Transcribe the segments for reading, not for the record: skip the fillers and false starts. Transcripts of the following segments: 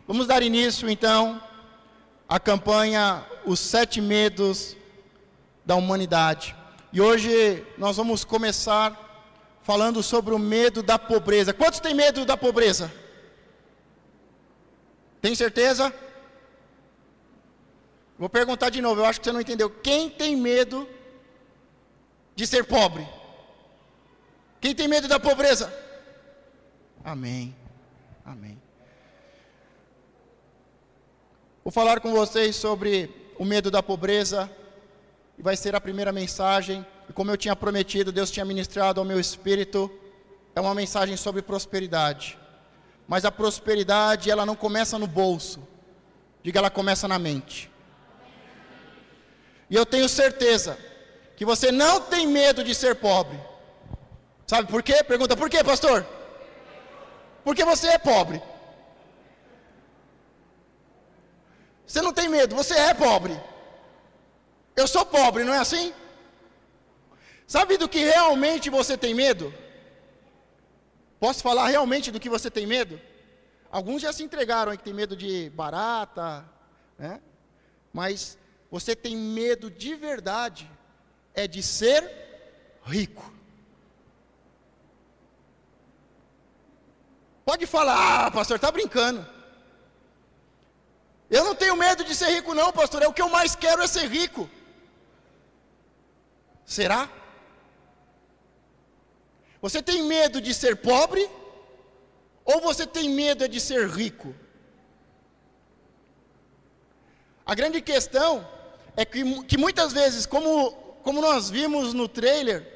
Vamos dar início, então, à campanha Os 7 Medos da Humanidade. E hoje nós vamos começar falando sobre o medo da pobreza. Quantos têm medo da pobreza? Tem certeza? Vou perguntar de novo, eu acho que você não entendeu. Quem tem medo de ser pobre? Quem tem medo da pobreza? Amém. Amém. Vou falar com vocês sobre o medo da pobreza, e vai ser a primeira mensagem, e como eu tinha prometido, Deus tinha ministrado ao meu espírito, é uma mensagem sobre prosperidade. Mas a prosperidade, ela não começa no bolso, diga, ela começa na mente. E eu tenho certeza que você não tem medo de ser pobre. Sabe por quê? Pergunta, por quê, pastor? Porque você é pobre. Você não tem medo, você é pobre. Eu sou pobre, não é assim? Sabe do que realmente você tem medo? Posso falar realmente do que você tem medo? Alguns já se entregaram aí que tem medo de barata, né? Mas você tem medo de verdade, é de ser rico. Pode falar, pastor, está brincando. Eu não tenho medo de ser rico não, pastor, o que eu mais quero é ser rico. Será? Você tem medo de ser pobre? Ou você tem medo de ser rico? A grande questão é que muitas vezes, como nós vimos no trailer,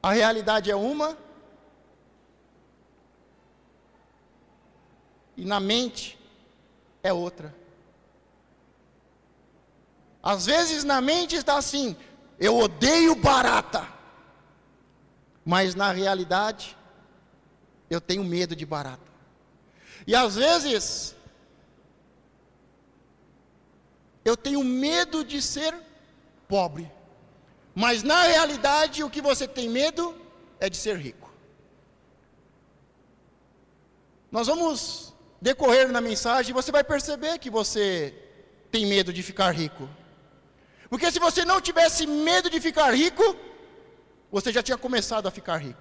a realidade é uma, e na mente é outra. Às vezes na mente está assim, eu odeio barata, mas na realidade, eu tenho medo de barata. E às vezes, eu tenho medo de ser pobre, mas na realidade, o que você tem medo é de ser rico. Nós vamos decorrer na mensagem, você vai perceber que você tem medo de ficar rico. Porque se você não tivesse medo de ficar rico, você já tinha começado a ficar rico.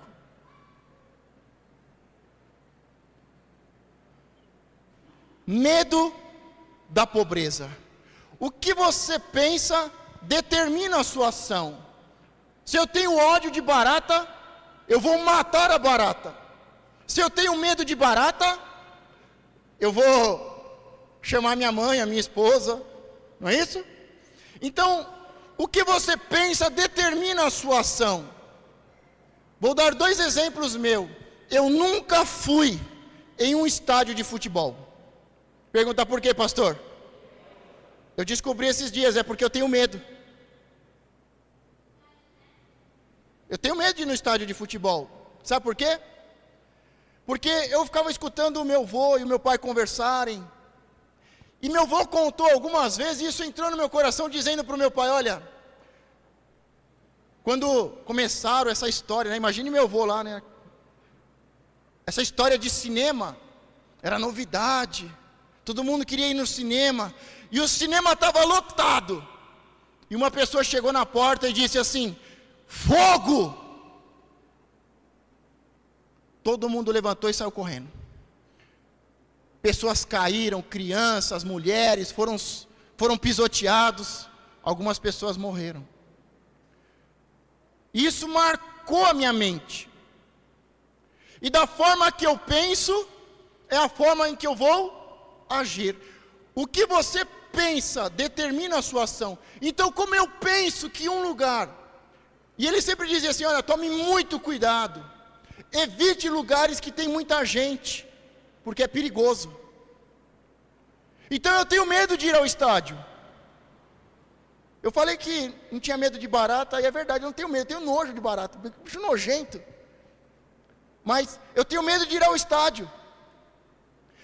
Medo da pobreza. O que você pensa determina a sua ação. Se eu tenho ódio de barata, eu vou matar a barata. Se eu tenho medo de barata, eu vou chamar minha mãe, a minha esposa, não é isso? Então, o que você pensa determina a sua ação. Vou dar 2 exemplos meus. Eu nunca fui em um estádio de futebol. Pergunta por quê, pastor? Eu descobri esses dias, é porque eu tenho medo. Eu tenho medo de ir no estádio de futebol. Sabe por quê? Porque eu ficava escutando o meu avô e o meu pai conversarem. E meu avô contou algumas vezes, e isso entrou no meu coração, dizendo para o meu pai, olha, quando começaram essa história, né, imagine meu avô lá, né? Essa história de cinema, era novidade, todo mundo queria ir no cinema, e o cinema estava lotado. E uma pessoa chegou na porta e disse assim, fogo! Todo mundo levantou e saiu correndo. Pessoas caíram, crianças, mulheres, foram pisoteados. Algumas pessoas morreram. Isso marcou a minha mente. E da forma que eu penso, é a forma em que eu vou agir. O que você pensa determina a sua ação. Então, como eu penso que um lugar... E ele sempre dizia assim, olha, tome muito cuidado. Evite lugares que tem muita gente, porque é perigoso. Então eu tenho medo de ir ao estádio. Eu falei que não tinha medo de barata, e é verdade, eu não tenho medo, eu tenho nojo de barata, bicho nojento. Mas eu tenho medo de ir ao estádio,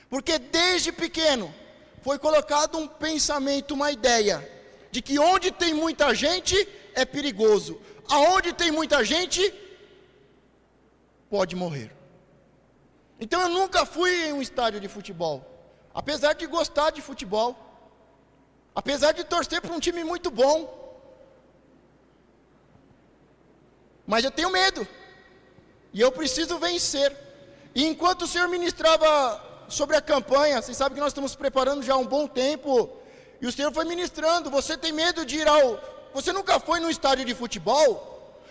porque desde pequeno foi colocado um pensamento, uma ideia, de que onde tem muita gente é perigoso, aonde tem muita gente pode morrer. Então eu nunca fui em um estádio de futebol, apesar de gostar de futebol, apesar de torcer para um time muito bom, mas eu tenho medo, e eu preciso vencer. E enquanto o Senhor ministrava sobre a campanha, vocês sabem que nós estamos preparando já há um bom tempo, e o Senhor foi ministrando, você tem medo de ir você nunca foi num estádio de futebol?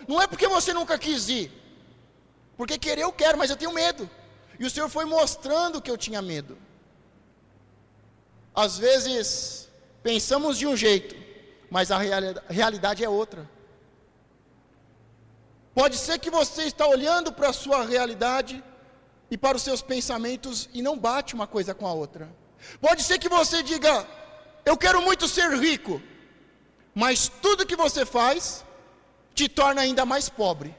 Não é porque você nunca quis ir, porque querer eu quero, mas eu tenho medo. E o Senhor foi mostrando que eu tinha medo. Às vezes, pensamos de um jeito, mas a realidade é outra. Pode ser que você está olhando para a sua realidade e para os seus pensamentos e não bate uma coisa com a outra. Pode ser que você diga, eu quero muito ser rico, mas tudo que você faz te torna ainda mais pobre.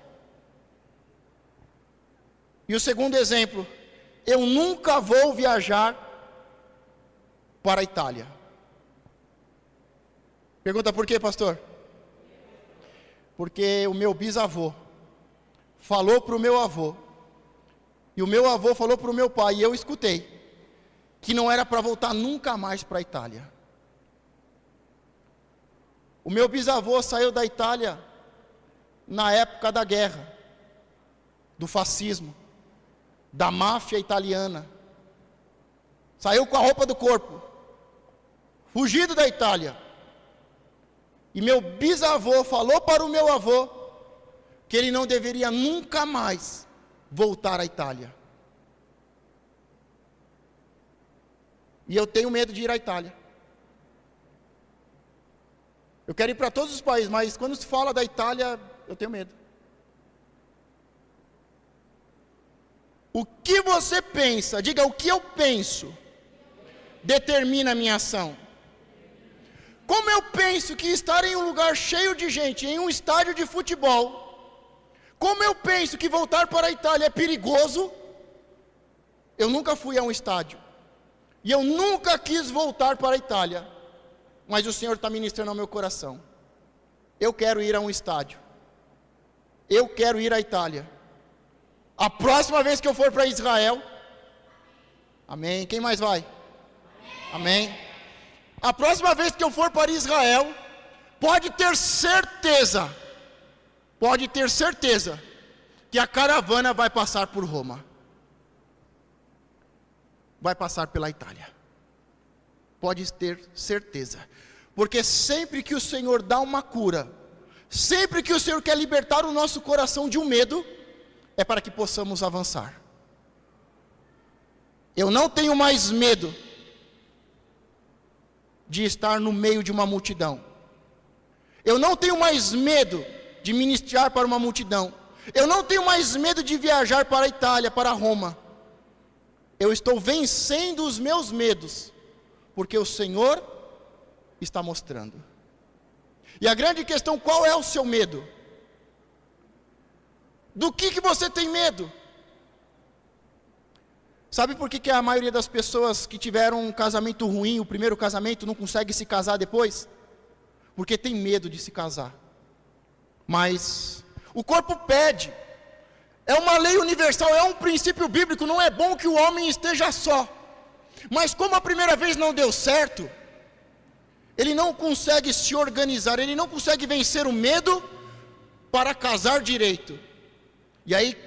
E o segundo exemplo, eu nunca vou viajar para a Itália. Pergunta por quê, pastor? Porque o meu bisavô falou para o meu avô, e o meu avô falou para o meu pai, e eu escutei, que não era para voltar nunca mais para a Itália. O meu bisavô saiu da Itália na época da guerra, do fascismo, da máfia italiana. Saiu com a roupa do corpo, fugido da Itália. E meu bisavô falou para o meu avô que ele não deveria nunca mais voltar à Itália. E eu tenho medo de ir à Itália. Eu quero ir para todos os países, mas quando se fala da Itália, eu tenho medo. O que você pensa, diga o que eu penso, determina a minha ação. Como eu penso que estar em um lugar cheio de gente, em um estádio de futebol, como eu penso que voltar para a Itália é perigoso, eu nunca fui a um estádio, e eu nunca quis voltar para a Itália, mas o Senhor está ministrando ao meu coração. Eu quero ir a um estádio, eu quero ir à Itália. A próxima vez que eu for para Israel, amém, quem mais vai? Amém. A próxima vez que eu for para Israel, pode ter certeza que a caravana vai passar por Roma, vai passar pela Itália, pode ter certeza, porque sempre que o Senhor dá uma cura, sempre que o Senhor quer libertar o nosso coração de um medo, é para que possamos avançar. Eu não tenho mais medo de estar no meio de uma multidão. Eu não tenho mais medo de ministrar para uma multidão. Eu não tenho mais medo de viajar para a Itália, para Roma. Eu estou vencendo os meus medos, porque o Senhor está mostrando. E a grande questão, qual é o seu medo? Do que você tem medo? Sabe por que a maioria das pessoas que tiveram um casamento ruim, o primeiro casamento, não consegue se casar depois? Porque tem medo de se casar. Mas o corpo pede, é uma lei universal, é um princípio bíblico, não é bom que o homem esteja só. Mas como a primeira vez não deu certo, ele não consegue se organizar, ele não consegue vencer o medo para casar direito. E aí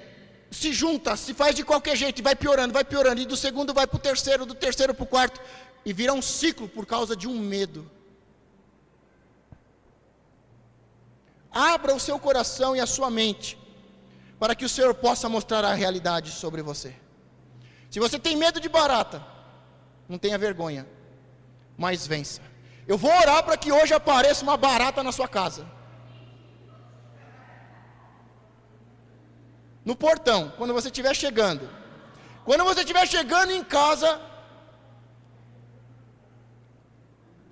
se junta, se faz de qualquer jeito, e vai piorando, e do segundo vai para o terceiro, do terceiro para o quarto, e vira um ciclo por causa de um medo. Abra o seu coração e a sua mente, para que o Senhor possa mostrar a realidade sobre você. Se você tem medo de barata, não tenha vergonha, mas vença. Eu vou orar para que hoje apareça uma barata na sua casa. No portão, quando você estiver chegando. Quando você estiver chegando em casa,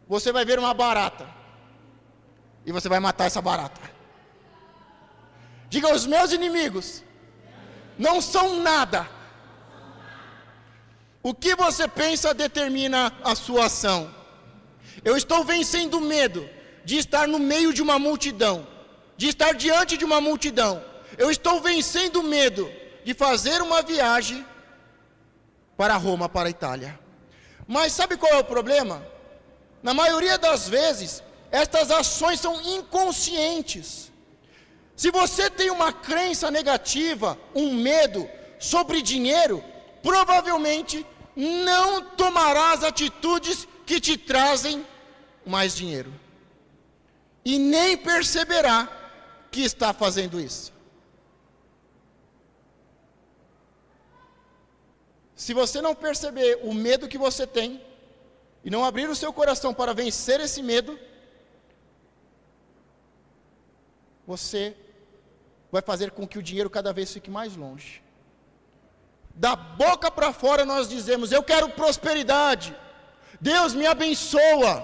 você vai ver uma barata. E você vai matar essa barata. Diga, os meus inimigos não são nada. O que você pensa determina a sua ação. Eu estou vencendo o medo de estar no meio de uma multidão, de estar diante de uma multidão. Eu estou vencendo o medo de fazer uma viagem para Roma, para a Itália. Mas sabe qual é o problema? Na maioria das vezes, estas ações são inconscientes. Se você tem uma crença negativa, um medo sobre dinheiro, provavelmente não tomará as atitudes que te trazem mais dinheiro. E nem perceberá que está fazendo isso. Se você não perceber o medo que você tem, e não abrir o seu coração para vencer esse medo, você vai fazer com que o dinheiro cada vez fique mais longe. Da boca para fora nós dizemos: eu quero prosperidade, Deus me abençoa.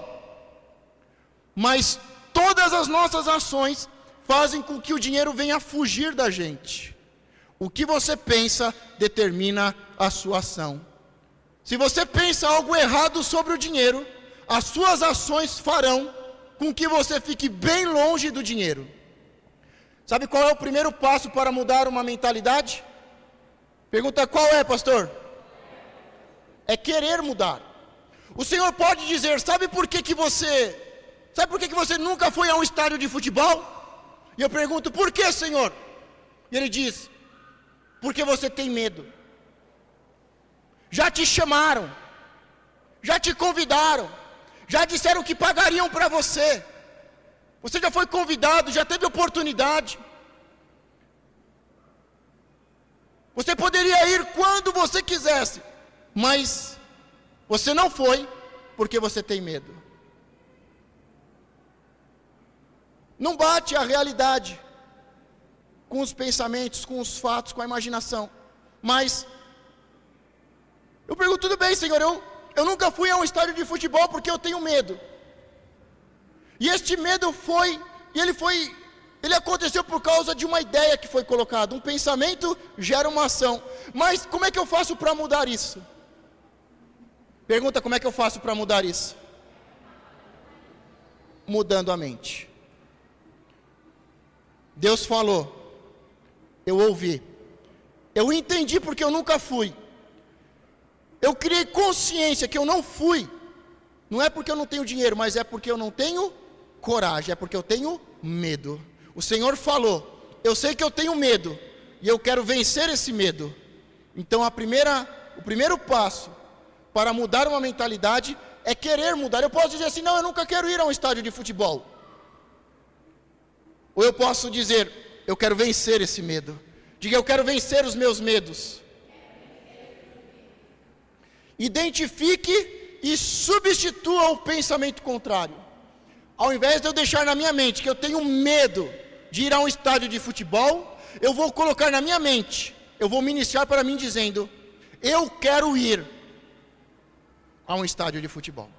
Mas todas as nossas ações fazem com que o dinheiro venha fugir da gente. O que você pensa determina a sua ação. Se você pensa algo errado sobre o dinheiro, as suas ações farão com que você fique bem longe do dinheiro. Sabe qual é o primeiro passo para mudar uma mentalidade? Pergunta: qual é, pastor? É querer mudar. O Senhor pode dizer: sabe por que você nunca foi a um estádio de futebol? E eu pergunto: por que, Senhor? E Ele diz: porque você tem medo. Já te chamaram, já te convidaram, já disseram que pagariam para você. Você já foi convidado, já teve oportunidade. Você poderia ir quando você quisesse, mas você não foi porque você tem medo. Não bate a realidade com os pensamentos, com os fatos, com a imaginação. Mas eu pergunto: tudo bem, Senhor, eu nunca fui a um estádio de futebol porque eu tenho medo. E este medo ele aconteceu por causa de uma ideia que foi colocada. Um pensamento gera uma ação. Mas como é que eu faço para mudar isso? Pergunta: como é que eu faço para mudar isso? Mudando a mente. Deus falou, eu ouvi, eu entendi porque eu nunca fui. Eu criei consciência que eu não fui. Não é porque eu não tenho dinheiro, mas é porque eu não tenho coragem, é porque eu tenho medo. O Senhor falou, eu sei que eu tenho medo, e eu quero vencer esse medo. Então o primeiro passo para mudar uma mentalidade é querer mudar. Eu posso dizer assim: não, eu nunca quero ir a um estádio de futebol. Ou eu posso dizer: eu quero vencer esse medo. Diga: eu quero vencer os meus medos. Identifique e substitua o pensamento contrário. Ao invés de eu deixar na minha mente que eu tenho medo de ir a um estádio de futebol, eu vou colocar na minha mente, eu vou ministrar para mim dizendo: eu quero ir a um estádio de futebol.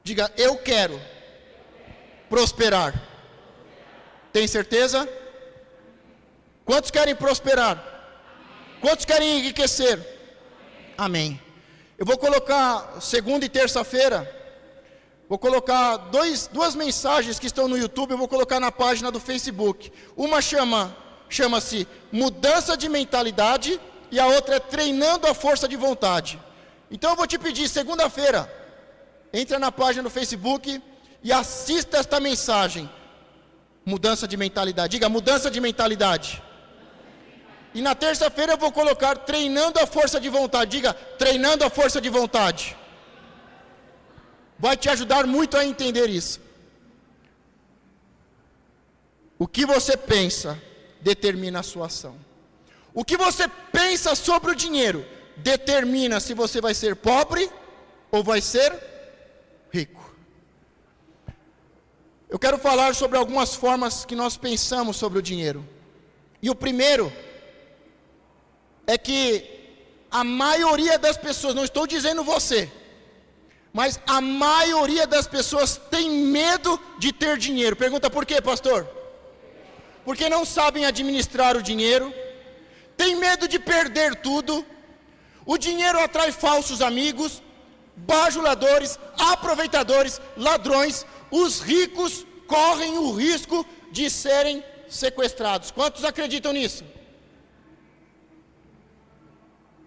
Diga: eu quero prosperar. Tem certeza? Quantos querem prosperar? Quantos querem enriquecer? Amém. Eu vou colocar segunda e terça-feira, vou colocar duas mensagens que estão no YouTube, eu vou colocar na página do Facebook. Uma chama-se Mudança de Mentalidade, e a outra é Treinando a Força de Vontade. Então eu vou te pedir, segunda-feira, entra na página do Facebook e assista esta mensagem. Mudança de mentalidade. Diga: mudança de mentalidade. E na terça-feira eu vou colocar Treinando a Força de Vontade. Diga: treinando a força de vontade. Vai te ajudar muito a entender isso. O que você pensa determina a sua ação. O que você pensa sobre o dinheiro determina se você vai ser pobre ou vai ser rico. Eu quero falar sobre algumas formas que nós pensamos sobre o dinheiro. E o primeiro é que a maioria das pessoas, não estou dizendo você, mas a maioria das pessoas tem medo de ter dinheiro. Pergunta: por quê, pastor? Porque não sabem administrar o dinheiro, tem medo de perder tudo. O dinheiro atrai falsos amigos, bajuladores, aproveitadores, ladrões. Os ricos correm o risco de serem sequestrados. Quantos acreditam nisso?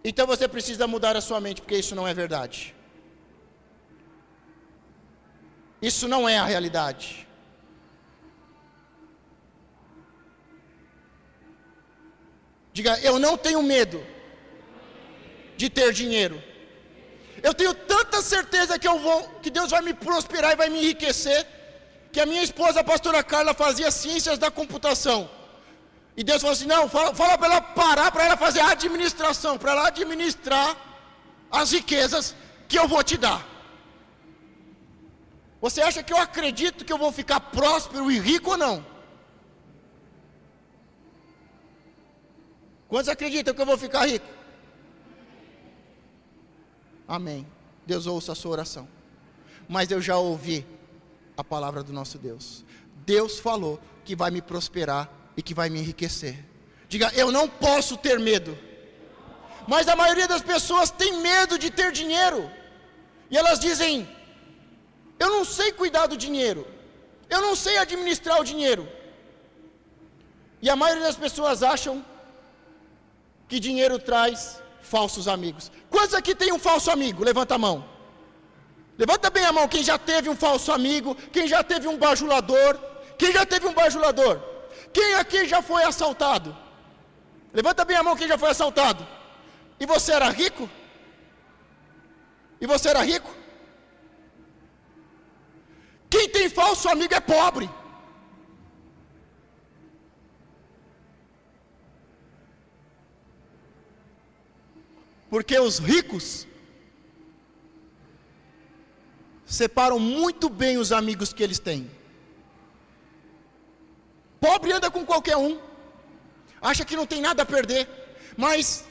Então você precisa mudar a sua mente, porque isso não é verdade. Isso não é a realidade. Diga, eu não tenho medo de ter dinheiro. Eu tenho tanta certeza que Deus vai me prosperar e vai me enriquecer, que a minha esposa, a pastora Carla, fazia ciências da computação. E Deus falou assim, não, fala para ela parar, para ela fazer a administração, para ela administrar as riquezas que eu vou te dar. Você acha que eu acredito que eu vou ficar próspero e rico ou não? Quantos acreditam que eu vou ficar rico? Amém. Deus ouça a sua oração. Mas eu já ouvi a palavra do nosso Deus. Deus falou que vai me prosperar e que vai me enriquecer. Diga, eu não posso ter medo. Mas a maioria das pessoas tem medo de ter dinheiro. E elas dizem, eu não sei cuidar do dinheiro. Eu não sei administrar o dinheiro. E a maioria das pessoas acham que dinheiro traz falsos amigos. Quantos aqui tem um falso amigo? Levanta a mão. Levanta bem a mão quem já teve um falso amigo, quem já teve um bajulador. Quem já teve um bajulador? Quem aqui já foi assaltado? Levanta bem a mão quem já foi assaltado. E você era rico? E você era rico? Quem tem falso amigo é pobre. Porque os ricos separam muito bem os amigos que eles têm. Pobre anda com qualquer um, acha que não tem nada a perder. Mas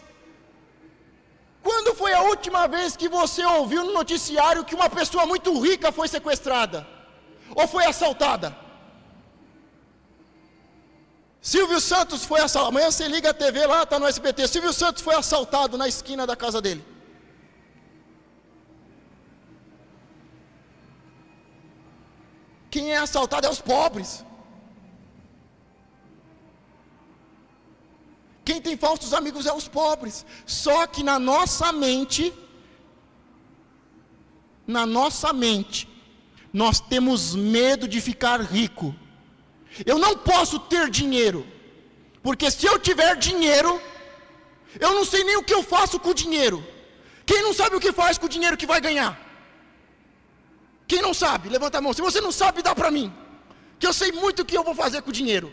quando foi a última vez que você ouviu no noticiário que uma pessoa muito rica foi sequestrada? Ou foi assaltada? Silvio Santos foi assaltado. Amanhã você liga a TV lá, está no SBT. Silvio Santos foi assaltado na esquina da casa dele. Quem é assaltado é os pobres. Quem tem falsos amigos é os pobres. Só que na nossa mente, nós temos medo de ficar rico. Eu não posso ter dinheiro, porque se eu tiver dinheiro, eu não sei nem o que eu faço com o dinheiro. Quem não sabe o que faz com o dinheiro que vai ganhar? Quem não sabe? Levanta a mão. Se você não sabe, dá para mim, que eu sei muito o que eu vou fazer com o dinheiro.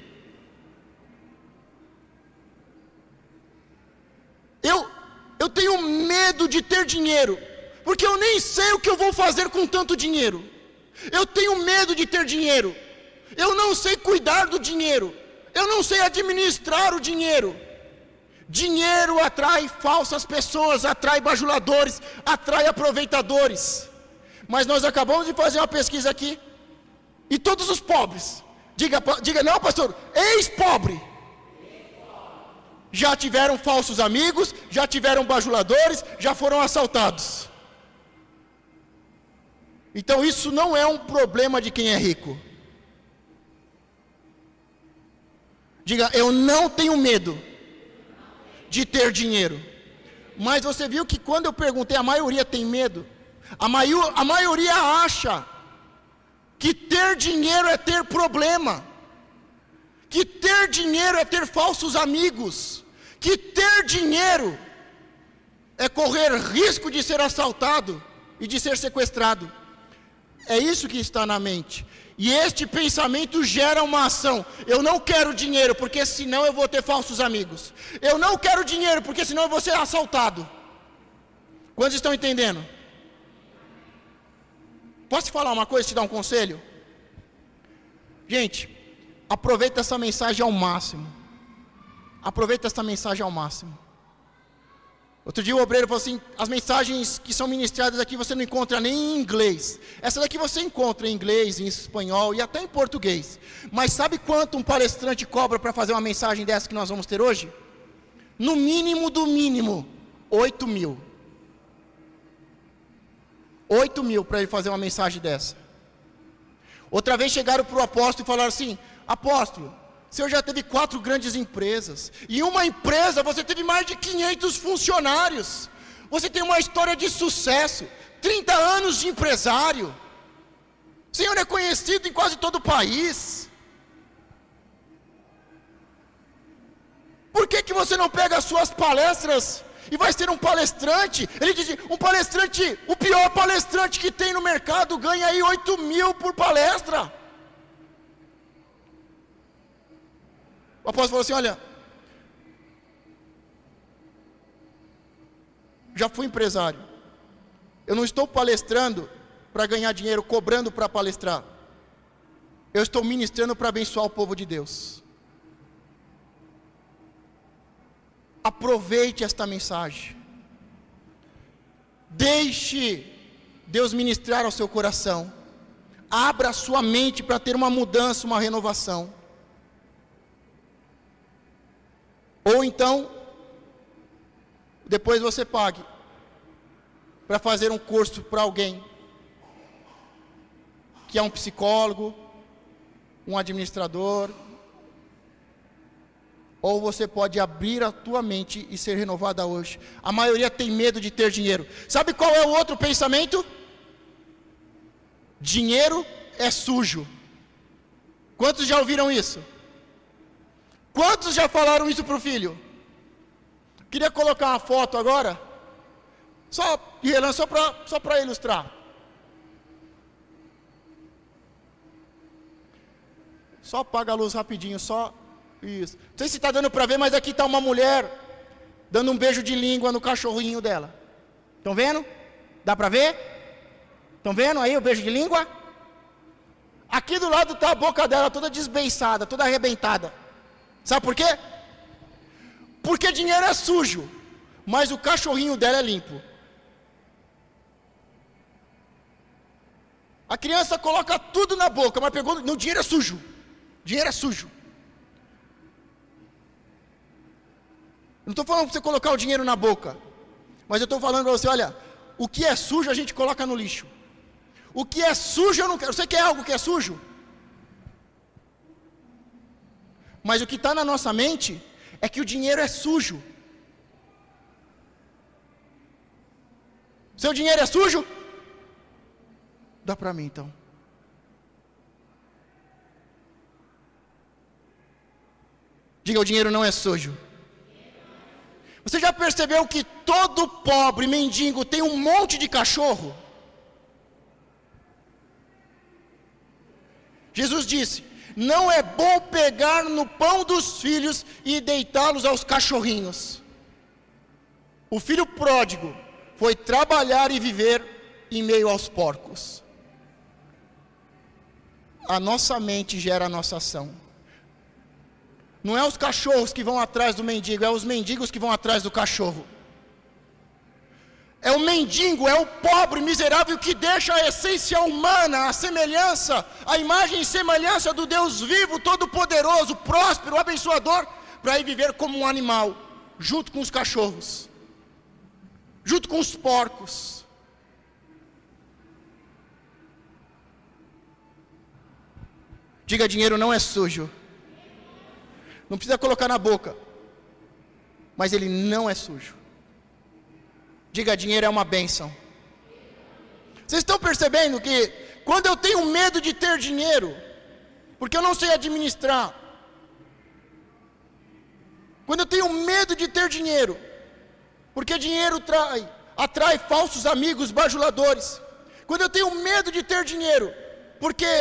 Eu tenho medo de ter dinheiro, porque eu nem sei o que eu vou fazer com tanto dinheiro. Eu tenho medo de ter dinheiro. Eu não sei cuidar do dinheiro. Eu não sei administrar o dinheiro. Dinheiro atrai falsas pessoas, atrai bajuladores, atrai aproveitadores. Mas nós acabamos de fazer uma pesquisa aqui, e todos os pobres, diga não, pastor, ex-pobre, já tiveram falsos amigos, já tiveram bajuladores, já foram assaltados. Então isso não é um problema de quem é rico. Diga, eu não tenho medo de ter dinheiro. Mas você viu que quando eu perguntei, a maioria tem medo. A maioria acha que ter dinheiro é ter problema, que ter dinheiro é ter falsos amigos, que ter dinheiro é correr risco de ser assaltado e de ser sequestrado. É isso que está na mente. E este pensamento gera uma ação. Eu não quero dinheiro, porque senão eu vou ter falsos amigos. Eu não quero dinheiro, porque senão eu vou ser assaltado. Quantos estão entendendo? Posso te falar uma coisa, te dar um conselho? Gente, aproveita essa mensagem ao máximo. Aproveita essa mensagem ao máximo. Outro dia o obreiro falou assim, as mensagens que são ministradas aqui você não encontra nem em inglês. Essa daqui você encontra em inglês, em espanhol e até em português. Mas sabe quanto um palestrante cobra para fazer uma mensagem dessa que nós vamos ter hoje? No mínimo do mínimo, 8 mil. 8 mil para ele fazer uma mensagem dessa. Outra vez chegaram para o apóstolo e falaram assim, apóstolo, O senhor já teve 4 grandes empresas. Em uma empresa você teve mais de 500 funcionários. Você tem uma história de sucesso. 30 anos de empresário. O senhor é conhecido em quase todo o país. Por que você não pega as suas palestras e vai ser um palestrante? Ele diz, um palestrante, o pior palestrante que tem no mercado ganha aí 8 mil por palestra. O apóstolo falou assim, olha, já fui empresário, eu não estou palestrando para ganhar dinheiro, cobrando para palestrar, eu estou ministrando para abençoar o povo de Deus. Aproveite esta mensagem, deixe Deus ministrar ao seu coração, abra a sua mente para ter uma mudança, uma renovação. Ou então, depois você pague para fazer um curso para alguém, que é um psicólogo, um administrador, ou você pode abrir a tua mente e ser renovada hoje. A maioria tem medo de ter dinheiro. Sabe qual é o outro pensamento? Dinheiro é sujo. Quantos já ouviram isso? Quantos já falaram isso para o filho? Queria colocar uma foto agora, só para ilustrar. Só apaga a luz rapidinho, só isso. Não sei se está dando para ver, mas aqui está uma mulher dando um beijo de língua no cachorrinho dela. Estão vendo? Dá para ver? Estão vendo aí o beijo de língua? Aqui do lado está a boca dela toda desbeiçada, toda arrebentada. Sabe por quê? Porque dinheiro é sujo, mas o cachorrinho dela é limpo. A criança coloca tudo na boca, mas pegou, não, dinheiro é sujo. Dinheiro é sujo. Não estou falando para você colocar o dinheiro na boca, mas eu estou falando para você, olha, o que é sujo a gente coloca no lixo. O que é sujo eu não quero. Você quer algo que é sujo? Mas o que está na nossa mente é que o dinheiro é sujo. Seu dinheiro é sujo? Dá para mim então. Diga, o dinheiro não é sujo. Você já percebeu que todo pobre mendigo tem um monte de cachorro? Jesus disse, não é bom pegar no pão dos filhos e deitá-los aos cachorrinhos. O filho pródigo foi trabalhar e viver em meio aos porcos. A nossa mente gera a nossa ação. Não é os cachorros que vão atrás do mendigo, é os mendigos que vão atrás do cachorro. É o mendigo, é o pobre miserável que deixa a essência humana, a semelhança, a imagem e semelhança do Deus vivo, todo-poderoso, próspero, abençoador, para ir viver como um animal, junto com os cachorros, junto com os porcos. Diga, dinheiro não é sujo. Não precisa colocar na boca, mas ele não é sujo. Diga, dinheiro é uma bênção. Vocês estão percebendo que quando eu tenho medo de ter dinheiro, porque eu não sei administrar, quando eu tenho medo de ter dinheiro, porque dinheiro atrai falsos amigos bajuladores, quando eu tenho medo de ter dinheiro, porque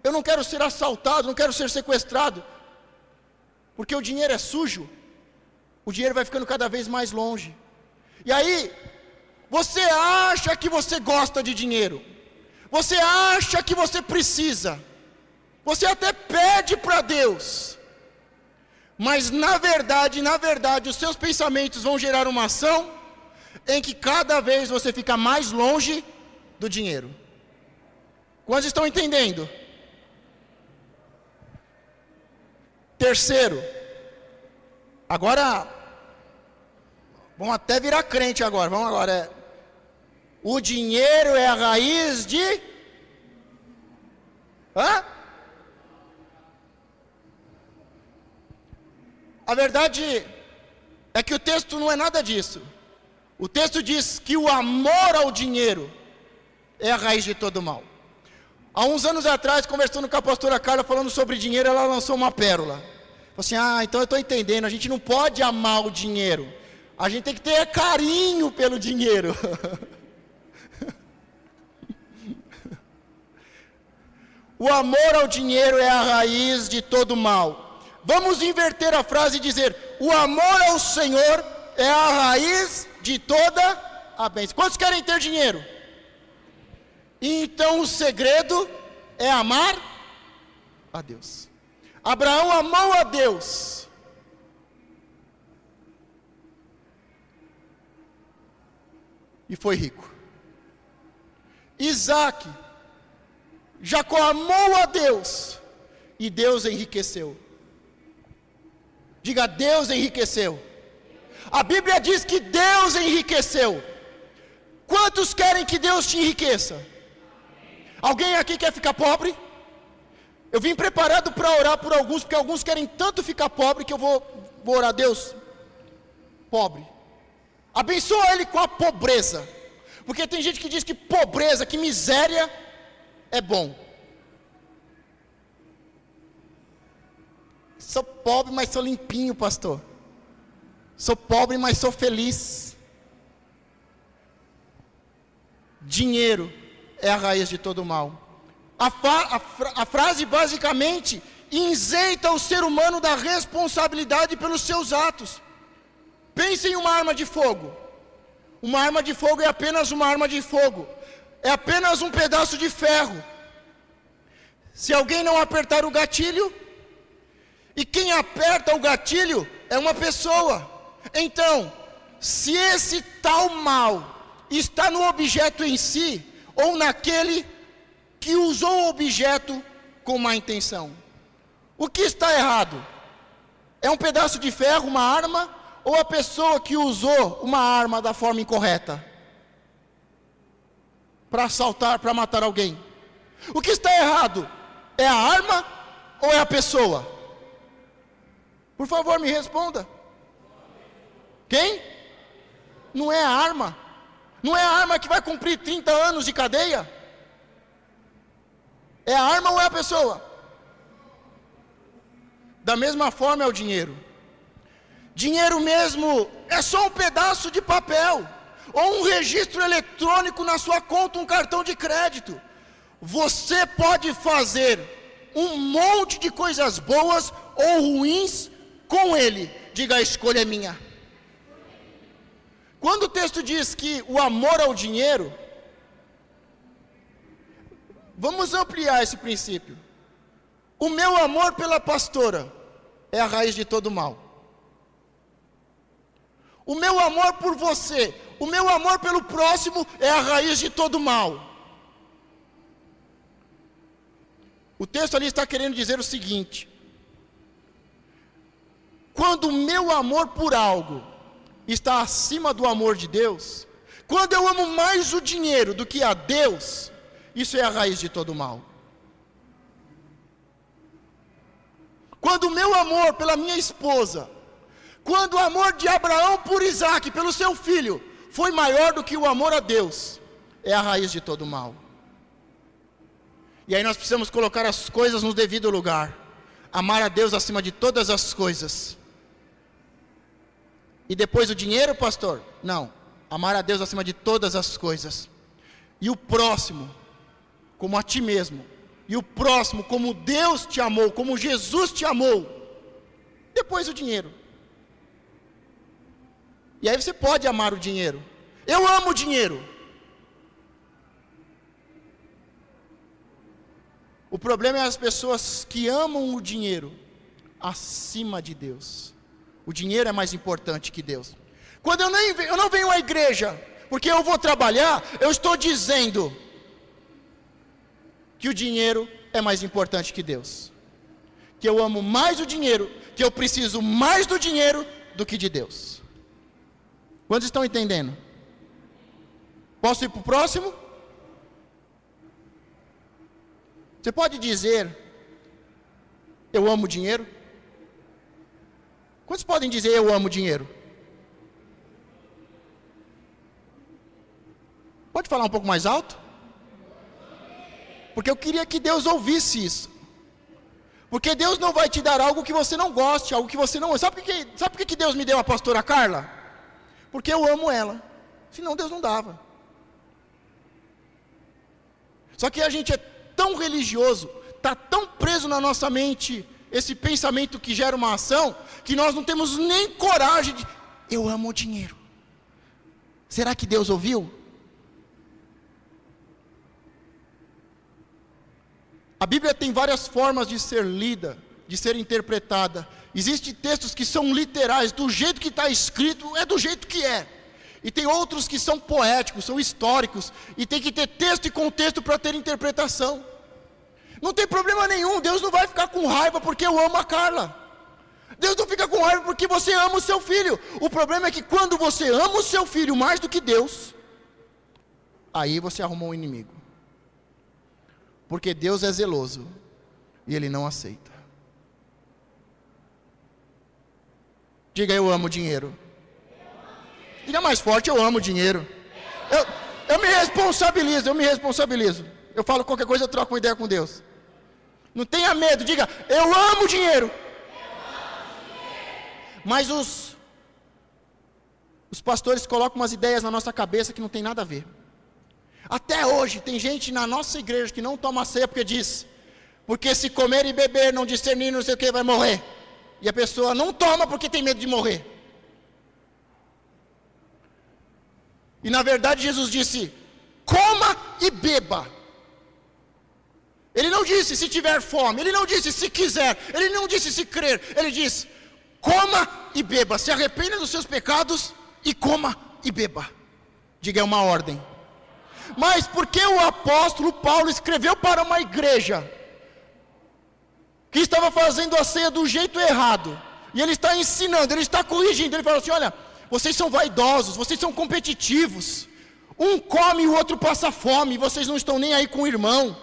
eu não quero ser assaltado, não quero ser sequestrado, porque o dinheiro é sujo, o dinheiro vai ficando cada vez mais longe. E aí, você acha que você gosta de dinheiro, você acha que você precisa, você até pede para Deus, mas na verdade, os seus pensamentos vão gerar uma ação em que cada vez você fica mais longe do dinheiro. Quantos estão entendendo? Terceiro, agora, vamos até virar crente agora, vamos agora. O dinheiro é a raiz de... A verdade é que o texto não é nada disso. O texto diz que o amor ao dinheiro é a raiz de todo mal. Há uns anos atrás, conversando com a pastora Carla, falando sobre dinheiro, ela lançou uma pérola. Falou assim, então eu estou entendendo, a gente não pode amar o dinheiro. A gente tem que ter carinho pelo dinheiro. O amor ao dinheiro é a raiz de todo mal. Vamos inverter a frase e dizer, o amor ao Senhor é a raiz de toda a bênção. Quantos querem ter dinheiro? Então o segredo é amar a Deus. Abraão amou a Deus. E foi rico. Isaac, Jacó amou a Deus. E Deus enriqueceu. Diga, Deus enriqueceu. A Bíblia diz que Deus enriqueceu. Quantos querem que Deus te enriqueça? Alguém aqui quer ficar pobre? Eu vim preparado para orar por alguns, porque alguns querem tanto ficar pobre que eu vou orar, Deus, pobre. Abençoa ele com a pobreza. Porque tem gente que diz que pobreza, que miséria é bom. Sou pobre, mas sou limpinho, pastor. Sou pobre, mas sou feliz. Dinheiro é a raiz de todo mal. A frase basicamente isenta o ser humano da responsabilidade pelos seus atos. Pense em uma arma de fogo. Uma arma de fogo é apenas uma arma de fogo. É apenas um pedaço de ferro. Se alguém não apertar o gatilho, e quem aperta o gatilho é uma pessoa. Então, se esse tal mal está no objeto em si, ou naquele que usou o objeto com má intenção, o que está errado? É um pedaço de ferro, uma arma, ou a pessoa que usou uma arma da forma incorreta? Para assaltar, para matar alguém. O que está errado? É a arma ou é a pessoa? Por favor, me responda. Quem? Não é a arma. Não é a arma que vai cumprir 30 anos de cadeia. É a arma ou é a pessoa? Da mesma forma é o dinheiro. Dinheiro mesmo é só um pedaço de papel, ou um registro eletrônico na sua conta, um cartão de crédito. Você pode fazer um monte de coisas boas ou ruins com ele. Diga, a escolha é minha. Quando o texto diz que o amor ao dinheiro, vamos ampliar esse princípio. O meu amor pela pastora é a raiz de todo mal. O meu amor por você, o meu amor pelo próximo é a raiz de todo mal. O texto ali está querendo dizer o seguinte: quando o meu amor por algo está acima do amor de Deus, quando eu amo mais o dinheiro do que a Deus, isso é a raiz de todo mal. Quando o meu amor pela minha esposa, quando o amor de Abraão por Isaac, pelo seu filho, foi maior do que o amor a Deus, é a raiz de todo mal. E aí nós precisamos colocar as coisas no devido lugar. Amar a Deus acima de todas as coisas. E depois o dinheiro, pastor? Não. Amar a Deus acima de todas as coisas. E o próximo, como a ti mesmo. E o próximo, como Deus te amou, como Jesus te amou. Depois o dinheiro. E aí você pode amar o dinheiro. Eu amo o dinheiro. O problema é as pessoas que amam o dinheiro acima de Deus. O dinheiro é mais importante que Deus. Quando eu não venho à igreja porque eu vou trabalhar, eu estou dizendo que o dinheiro é mais importante que Deus. Que eu amo mais o dinheiro, que eu preciso mais do dinheiro do que de Deus. Quantos estão entendendo? Posso ir para o próximo? Você pode dizer, eu amo dinheiro? Quantos podem dizer eu amo dinheiro? Pode falar um pouco mais alto? Porque eu queria que Deus ouvisse isso. Porque Deus não vai te dar algo que você não goste, algo que você não... Sabe por que Deus me deu a pastora Carla? Porque eu amo ela. Senão Deus não dava. Só que a gente é tão religioso, está tão preso na nossa mente esse pensamento que gera uma ação, que nós não temos nem coragem de... Eu amo o dinheiro. Será que Deus ouviu? A Bíblia tem várias formas de ser lida, de ser interpretada. Existem textos que são literais, do jeito que está escrito, é do jeito que é. E tem outros que são poéticos, são históricos, e tem que ter texto e contexto para ter interpretação. Não tem problema nenhum, Deus não vai ficar com raiva porque eu amo a Carla. Deus não fica com raiva porque você ama o seu filho. O problema é que quando você ama o seu filho mais do que Deus, aí você arrumou um inimigo. Porque Deus é zeloso e Ele não aceita. Diga, eu amo dinheiro. Diga mais forte, eu amo dinheiro. Eu me responsabilizo. Eu falo qualquer coisa, eu troco uma ideia com Deus. Não tenha medo, diga, eu amo dinheiro. Mas os pastores colocam umas ideias na nossa cabeça que não tem nada a ver. Até hoje tem gente na nossa igreja que não toma ceia porque diz, porque se comer e beber, não discernir, não sei o que, vai morrer. E a pessoa não toma porque tem medo de morrer. E na verdade Jesus disse, coma e beba. Ele não disse se tiver fome, ele não disse se quiser, ele não disse se crer, ele disse, coma e beba, se arrependa dos seus pecados e coma e beba. Diga, é uma ordem. Mas porque o apóstolo Paulo escreveu para uma igreja que estava fazendo a ceia do jeito errado, e ele está ensinando, ele está corrigindo, ele fala assim, olha, vocês são vaidosos, vocês são competitivos, um come e o outro passa fome, vocês não estão nem aí com o irmão,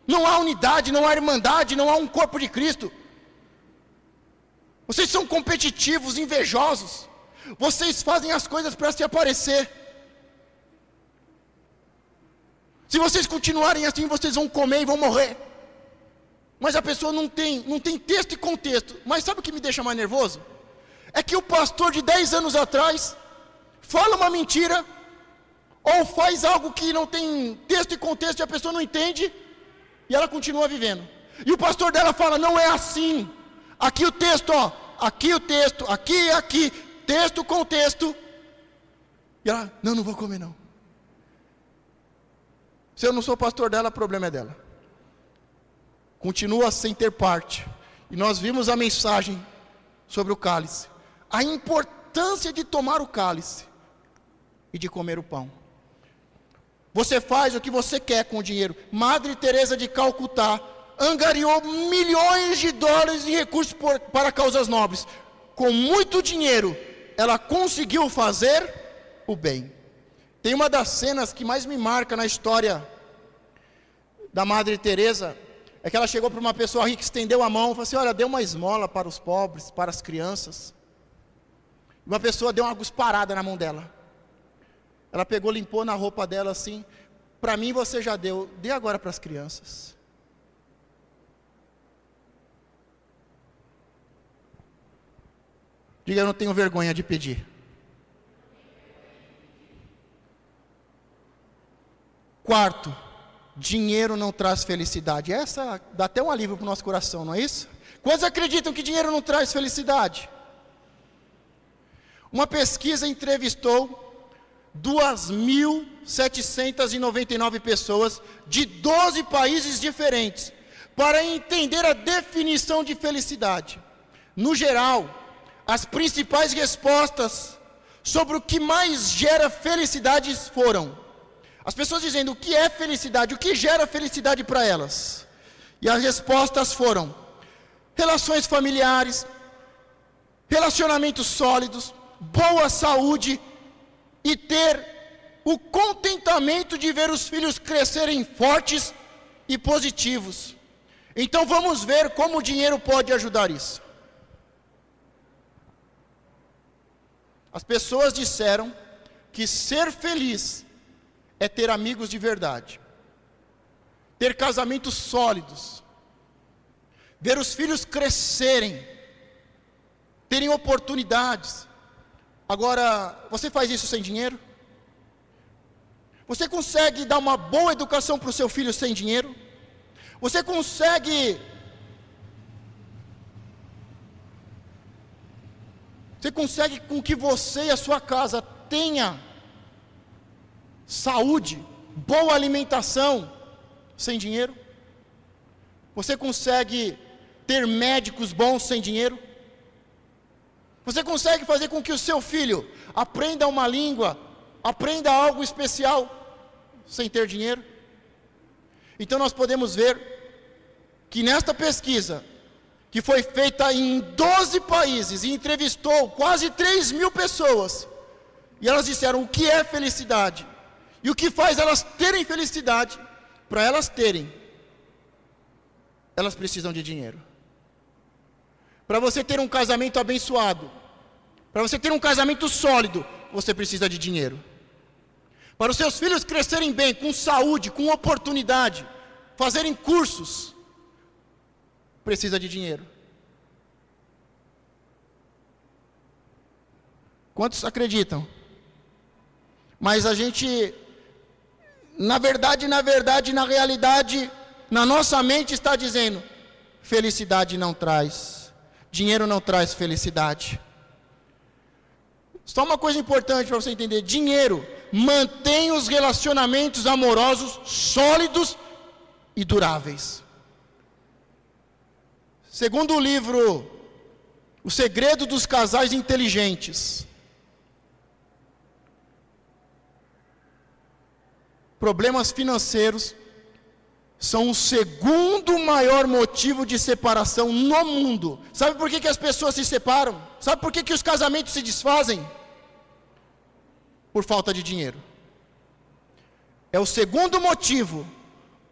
não há unidade, não há irmandade, não há um corpo de Cristo, vocês são competitivos, invejosos, vocês fazem as coisas para se aparecer. Se vocês continuarem assim, vocês vão comer e vão morrer. Mas a pessoa não tem texto e contexto. Mas sabe o que me deixa mais nervoso? É que o pastor de 10 anos atrás fala uma mentira, ou faz algo que não tem texto e contexto e a pessoa não entende, e ela continua vivendo. E o pastor dela fala, não é assim. Aqui o texto, ó, aqui o texto, aqui, texto, contexto. E ela, não vou comer não. Se eu não sou pastor dela, o problema é dela. Continua sem ter parte. E nós vimos a mensagem sobre o cálice. A importância de tomar o cálice e de comer o pão. Você faz o que você quer com o dinheiro. Madre Teresa de Calcutá angariou milhões de dólares em recursos para causas nobres. Com muito dinheiro, ela conseguiu fazer o bem. Tem uma das cenas que mais me marca na história da Madre Teresa, é que ela chegou para uma pessoa rica, estendeu a mão, falou assim, olha, dê uma esmola para os pobres, para as crianças. Uma pessoa deu uma cusparada na mão dela. Ela pegou, limpou na roupa dela assim, para mim você já deu, dê agora para as crianças. Diga, eu não tenho vergonha de pedir. Quarto, dinheiro não traz felicidade. Essa dá até um alívio para o nosso coração, não é isso? Quantos acreditam que dinheiro não traz felicidade? Uma pesquisa entrevistou 2.799 pessoas de 12 países diferentes para entender a definição de felicidade. No geral, as principais respostas sobre o que mais gera felicidade foram: as pessoas dizendo o que é felicidade, o que gera felicidade para elas. E as respostas foram: relações familiares, relacionamentos sólidos, boa saúde e ter o contentamento de ver os filhos crescerem fortes e positivos. Então vamos ver como o dinheiro pode ajudar isso. As pessoas disseram que ser feliz é ter amigos de verdade, ter casamentos sólidos, ver os filhos crescerem, terem oportunidades. Agora, você faz isso sem dinheiro? Você consegue dar uma boa educação para o seu filho sem dinheiro? Você consegue com que você e a sua casa tenha saúde, boa alimentação sem dinheiro? Você consegue ter médicos bons sem dinheiro? Você consegue fazer com que o seu filho aprenda uma língua, aprenda algo especial sem ter dinheiro? Então nós podemos ver que nesta pesquisa, que foi feita em 12 países e entrevistou quase 3.000 pessoas, e elas disseram o que é felicidade e o que faz elas terem felicidade. Para elas terem, elas precisam de dinheiro. Para você ter um casamento abençoado, para você ter um casamento sólido, você precisa de dinheiro. Para os seus filhos crescerem bem, com saúde, com oportunidade, fazerem cursos, precisa de dinheiro. Quantos acreditam? Mas a gente, na realidade, na nossa mente está dizendo: felicidade não traz, dinheiro não traz felicidade. Só uma coisa importante para você entender: dinheiro mantém os relacionamentos amorosos sólidos e duráveis. Segundo o livro O Segredo dos Casais Inteligentes, problemas financeiros são o segundo maior motivo de separação no mundo. Sabe por que as pessoas se separam? Sabe por que os casamentos se desfazem? Por falta de dinheiro. É o segundo motivo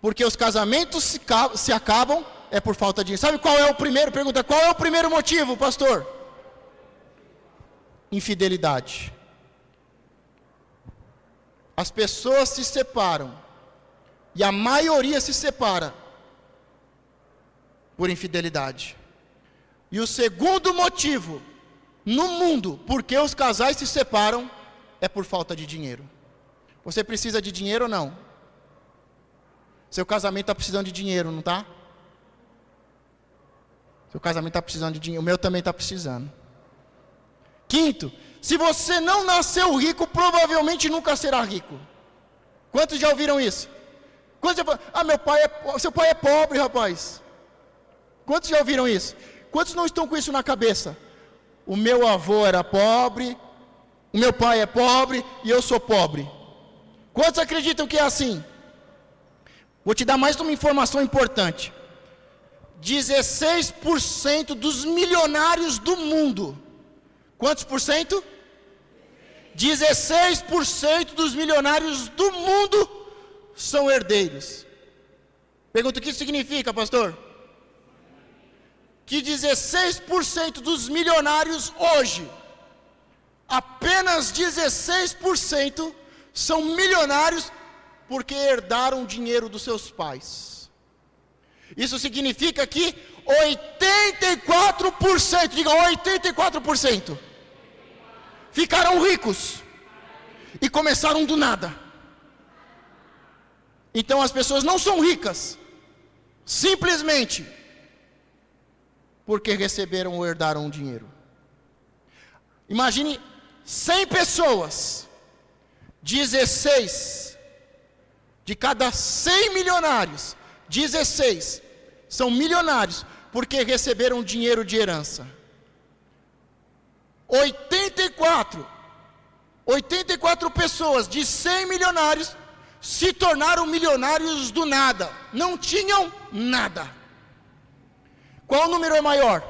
porque os casamentos se acabam, é por falta de dinheiro. Sabe qual é o primeiro? Pergunta: qual é o primeiro motivo, pastor? Infidelidade. As pessoas se separam, e a maioria se separa por infidelidade. E o segundo motivo no mundo porque os casais se separam é por falta de dinheiro. Você precisa de dinheiro ou não? Seu casamento está precisando de dinheiro, não está? Seu casamento está precisando de dinheiro, o meu também está precisando. Quinto, se você não nasceu rico, provavelmente nunca será rico. Quantos já ouviram isso? Quantos já falaram: seu pai é pobre, rapaz. Quantos já ouviram isso? Quantos não estão com isso na cabeça? O meu avô era pobre, o meu pai é pobre e eu sou pobre. Quantos acreditam que é assim? Vou te dar mais uma informação importante. 16% dos milionários do mundo. Quantos por cento? 16% dos milionários do mundo são herdeiros. Pergunta: o que isso significa, pastor? Que 16% dos milionários hoje, apenas 16% são milionários porque herdaram o dinheiro dos seus pais. Isso significa que 84%, diga 84%, ficaram ricos e começaram do nada. Então as pessoas não são ricas simplesmente porque receberam ou herdaram dinheiro. Imagine 100 pessoas, 16 de cada 100 milionários, 16 são milionários porque receberam dinheiro de herança. 84 pessoas de 100 milionários se tornaram milionários do nada, não tinham nada. Qual número é maior?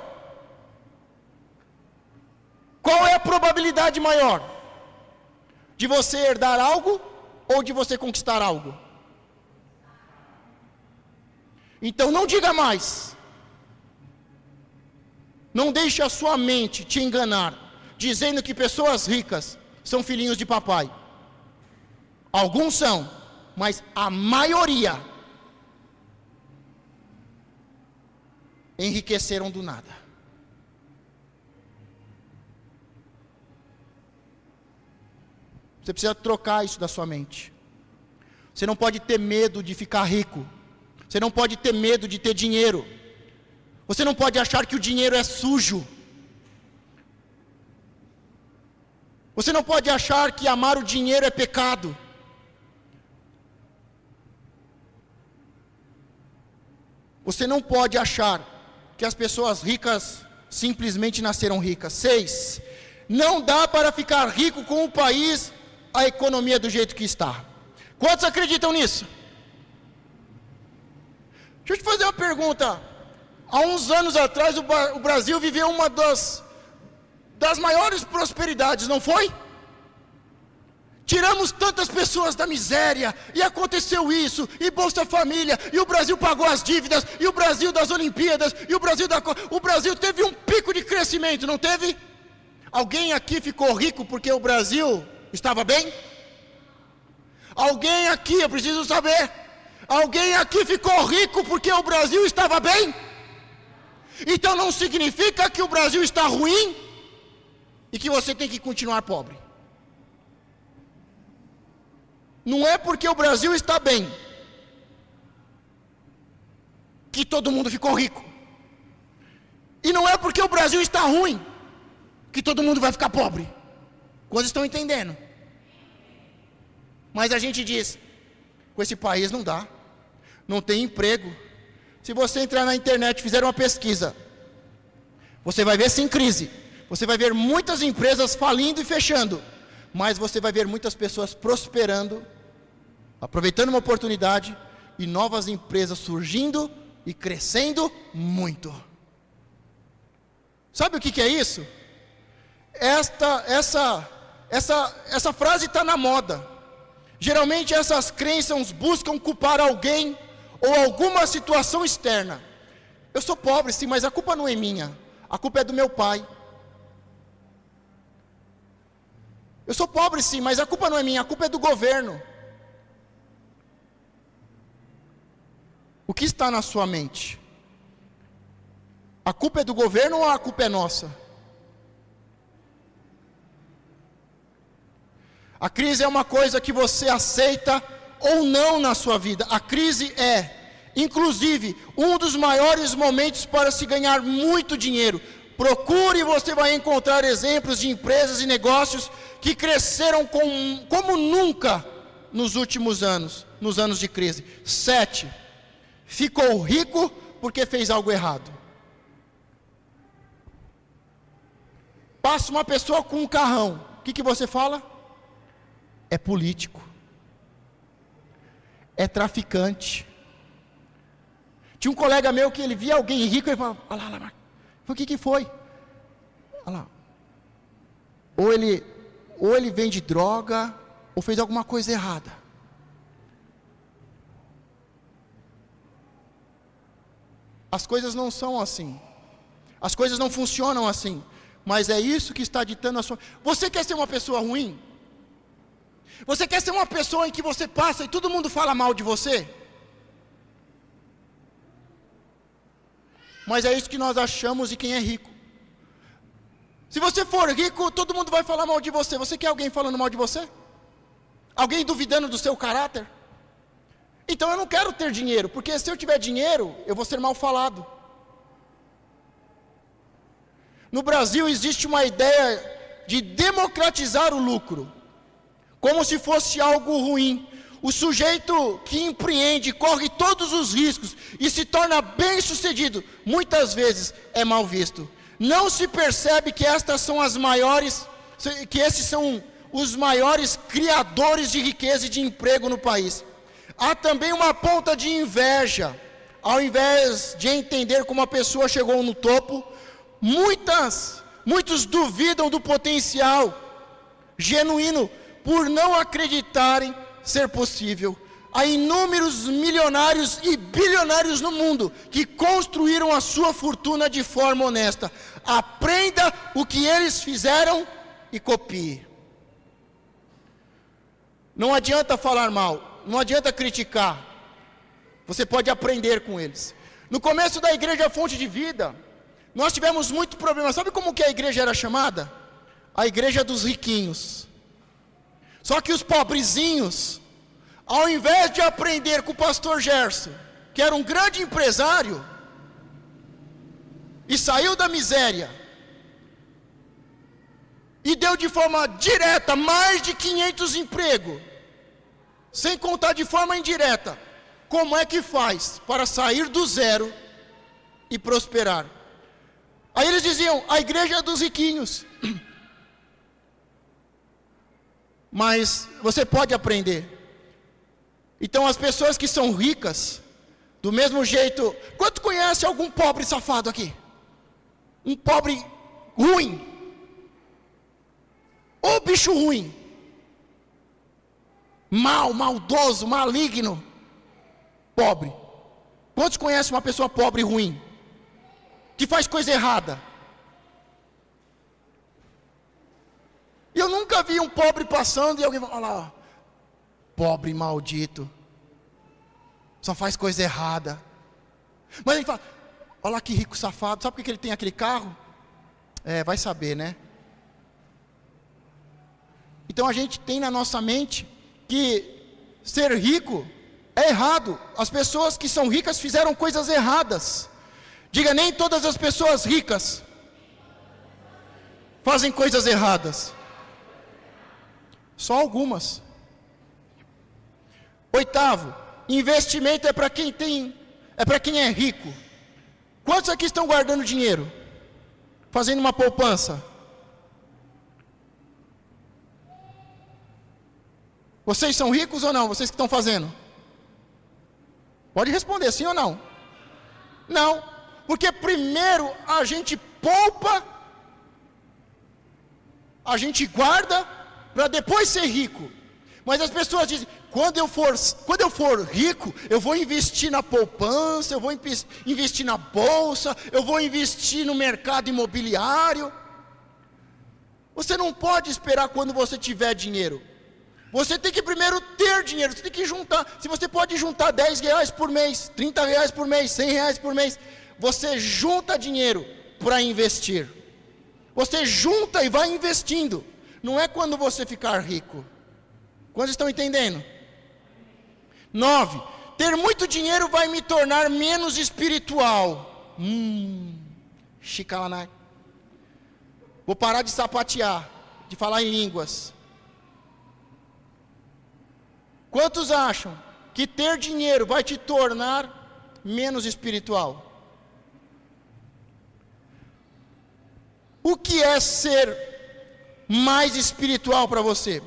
Qual é a probabilidade maior? De você herdar algo ou de você conquistar algo? Então não diga mais. Não deixe a sua mente te enganar. dizendo que pessoas ricas são filhinhos de papai. Alguns são, mas a maioria enriqueceram do nada. Você precisa trocar isso da sua mente. Você não pode ter medo de ficar rico. Você não pode ter medo de ter dinheiro. Você não pode achar que o dinheiro é sujo. Você não pode achar que amar o dinheiro é pecado. Você não pode achar que as pessoas ricas simplesmente nasceram ricas. 6. Não dá para ficar rico com o país, a economia do jeito que está. Quantos acreditam nisso? Deixa eu te fazer uma pergunta. Há uns anos atrás o Brasil viveu uma das maiores prosperidades, não foi? Tiramos tantas pessoas da miséria, e aconteceu isso, e Bolsa Família, e o Brasil pagou as dívidas, e o Brasil das Olimpíadas, e o Brasil teve um pico de crescimento, não teve? Alguém aqui ficou rico porque o Brasil estava bem? Alguém aqui, eu preciso saber, alguém aqui ficou rico porque o Brasil estava bem? Então não significa que o Brasil está ruim, e que você tem que continuar pobre. Não é porque o Brasil está bem que todo mundo ficou rico. E não é porque o Brasil está ruim que todo mundo vai ficar pobre. Quantos estão entendendo? Mas a gente diz, com esse país não dá, não tem emprego. Se você entrar na internet e fizer uma pesquisa, você vai ver sim crise. Você vai ver muitas empresas falindo e fechando, mas você vai ver muitas pessoas prosperando, aproveitando uma oportunidade, e novas empresas surgindo e crescendo muito. Sabe o que é isso? Essa frase está na moda. Geralmente essas crenças buscam culpar alguém ou alguma situação externa. Eu sou pobre sim, mas a culpa não é minha, a culpa é do meu pai. Eu sou pobre sim, mas a culpa não é minha, a culpa é do governo. O que está na sua mente? A culpa é do governo ou a culpa é nossa? A crise é uma coisa que você aceita ou não na sua vida. A crise é, inclusive, um dos maiores momentos para se ganhar muito dinheiro. Procure e você vai encontrar exemplos de empresas e negócios que cresceram como nunca nos últimos anos, nos anos de crise. 7. Ficou rico porque fez algo errado. Passa uma pessoa com um carrão, o que você fala? É político, é traficante. Tinha um colega meu que ele via alguém rico e falava, olha lá, o que foi? Olha lá. Ou ele vende droga, ou fez alguma coisa errada. As coisas não são assim. As coisas não funcionam assim. Mas é isso que está ditando a sua... Você quer ser uma pessoa ruim? Você quer ser uma pessoa em que você passa e todo mundo fala mal de você? Mas é isso que nós achamos de quem é rico. Se você for rico, todo mundo vai falar mal de você. Você quer alguém falando mal de você? Alguém duvidando do seu caráter? Então eu não quero ter dinheiro, porque se eu tiver dinheiro, eu vou ser mal falado. No Brasil existe uma ideia de democratizar o lucro, como se fosse algo ruim. O sujeito que empreende, corre todos os riscos e se torna bem-sucedido, muitas vezes é mal visto. Não se percebe que estas são as maiores, que esses são os maiores criadores de riqueza e de emprego no país. Há também uma ponta de inveja. Ao invés de entender como a pessoa chegou no topo, muitos duvidam do potencial genuíno por não acreditarem ser possível. há inúmeros milionários e bilionários no mundo que construíram a sua fortuna de forma honesta. Aprenda o que eles fizeram e copie. Não adianta falar mal, não adianta criticar. Você pode aprender com eles. No começo da igreja Fonte de Vida, nós tivemos muito problema. Sabe como que a igreja era chamada? A igreja dos riquinhos. Só que os pobrezinhos, ao invés de aprender com o pastor Gerson, que era um grande empresário, e saiu da miséria, e deu de forma direta mais de 500 empregos, sem contar de forma indireta, como é que faz para sair do zero e prosperar? Aí eles diziam, a igreja é dos riquinhos. Mas você pode aprender. Então as pessoas que são ricas, do mesmo jeito, quanto conhece algum pobre safado aqui? Um pobre ruim, ou bicho ruim, maldoso, maligno, pobre. Quantos conhecem uma pessoa pobre e ruim, que faz coisa errada? Eu nunca vi um pobre passando e alguém fala, olha lá, pobre maldito, só faz coisa errada. Mas ele fala, olha lá que rico safado, sabe por que ele tem aquele carro? Vai saber, né? Então a gente tem na nossa mente que ser rico é errado. As pessoas que são ricas fizeram coisas erradas. Diga, nem todas as pessoas ricas fazem coisas erradas. Só algumas. Oitavo, investimento é para quem é rico. Quantos aqui estão guardando dinheiro? Fazendo uma poupança? Vocês são ricos ou não? Vocês que estão fazendo? Pode responder sim ou não? Não, porque primeiro a gente poupa, a gente guarda, para depois ser rico. Mas as pessoas dizem, quando eu for rico, eu vou investir na poupança, eu vou investir na bolsa, eu vou investir no mercado imobiliário. Você não pode esperar quando você tiver dinheiro. Você tem que primeiro ter dinheiro, você tem que juntar. Se você pode juntar 10 reais por mês, 30 reais por mês, 100 reais por mês, você junta dinheiro para investir. Você junta e vai investindo. Não é quando você ficar rico. Quantos estão entendendo? 9. Ter muito dinheiro vai me tornar menos espiritual. Chicalaná. Vou parar de sapatear, de falar em línguas. Quantos acham que ter dinheiro vai te tornar menos espiritual? O que é ser mais espiritual para você?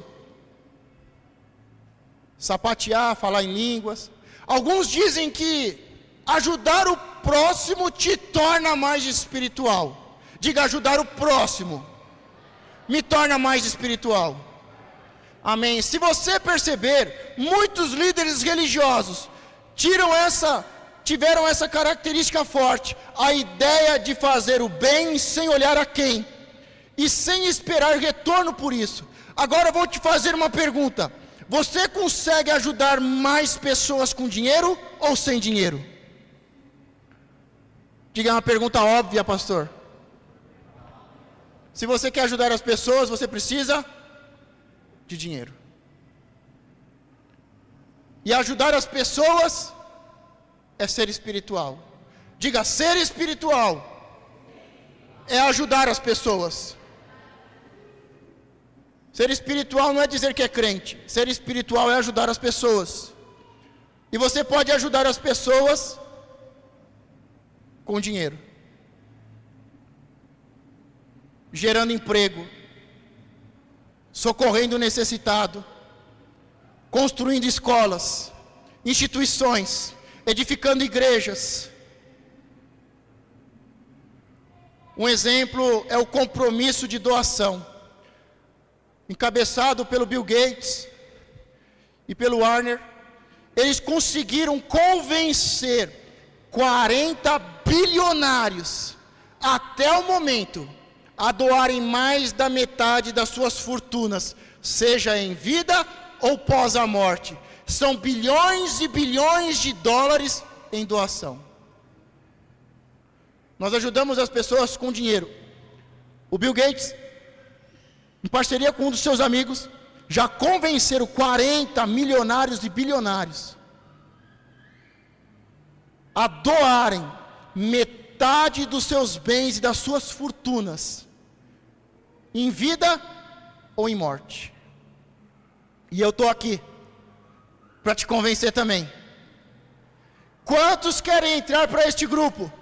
Sapatear, falar em línguas. Alguns dizem que ajudar o próximo te torna mais espiritual. Diga, ajudar o próximo me torna mais espiritual. Amém. Se você perceber, muitos líderes religiosos tiveram essa característica forte, a ideia de fazer o bem sem olhar a quem, e sem esperar retorno por isso. Agora eu vou te fazer uma pergunta: você consegue ajudar mais pessoas com dinheiro ou sem dinheiro? Diga, uma pergunta óbvia, pastor. Se você quer ajudar as pessoas, você precisa de dinheiro. E ajudar as pessoas é ser espiritual. Diga, ser espiritual é ajudar as pessoas. Ser espiritual não é dizer que é crente. Ser espiritual é ajudar as pessoas. E você pode ajudar as pessoas com dinheiro, gerando emprego, socorrendo o necessitado, construindo escolas, instituições, edificando igrejas. Um exemplo é o compromisso de doação, encabeçado pelo Bill Gates e pelo Warner. eles conseguiram convencer 40 bilionários até o momento a doarem mais da metade das suas fortunas, seja em vida ou pós a morte. São bilhões e bilhões de dólares em doação. Nós ajudamos as pessoas com dinheiro. O Bill Gates, em parceria com um dos seus amigos, já convenceram 40 milionários e bilionários a doarem metade dos seus bens e das suas fortunas, em vida ou em morte. E eu estou aqui para te convencer também. Quantos querem entrar para este grupo?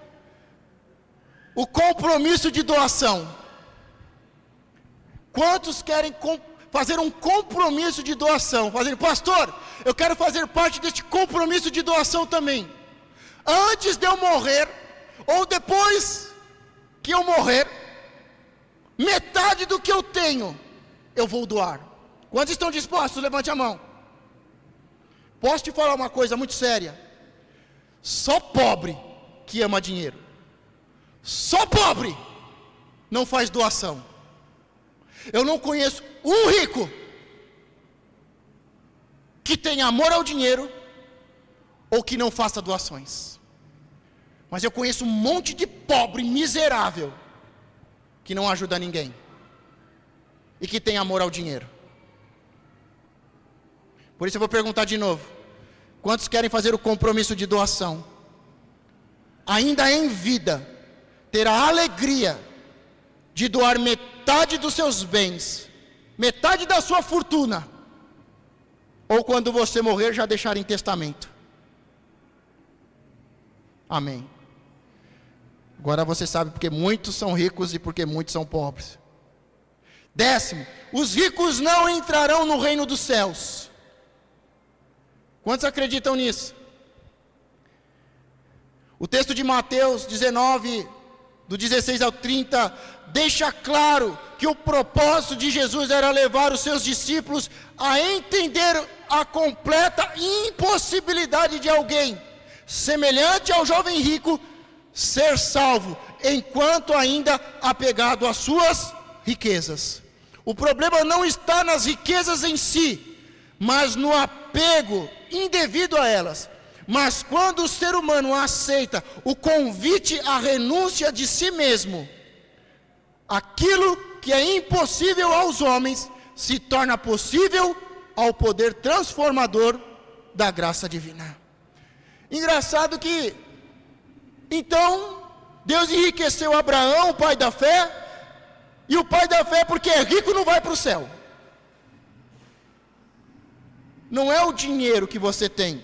O compromisso de doação. Quantos querem fazer um compromisso de doação? Pastor, eu quero fazer parte deste compromisso de doação também. Antes de eu morrer, ou depois que eu morrer, metade do que eu tenho, eu vou doar. Quantos estão dispostos? Levante a mão. Posso te falar uma coisa muito séria? Só pobre que ama dinheiro. Só pobre não faz doação. Eu não conheço um rico que tenha amor ao dinheiro ou que não faça doações. Mas eu conheço um monte de pobre miserável que não ajuda ninguém e que tem amor ao dinheiro. Por isso eu vou perguntar de novo: quantos querem fazer o compromisso de doação? Ainda em vida, ter a alegria de doar metade dos seus bens, metade da sua fortuna, ou quando você morrer já deixar em testamento? Amém. Agora você sabe porque muitos são ricos e porque muitos são pobres. 10º, os ricos não entrarão no reino dos céus. Quantos acreditam nisso? O texto de Mateus 19, do 16 ao 30, deixa claro que o propósito de Jesus era levar os seus discípulos a entender a completa impossibilidade de alguém semelhante ao jovem rico ser salvo, enquanto ainda apegado às suas riquezas. O problema não está nas riquezas em si, mas no apego indevido a elas. Mas quando o ser humano aceita o convite à renúncia de si mesmo, aquilo que é impossível aos homens se torna possível ao poder transformador da graça divina. Engraçado que então Deus enriqueceu Abraão, o pai da fé, e o pai da fé, porque é rico, não vai para o céu. Não é o dinheiro que você tem,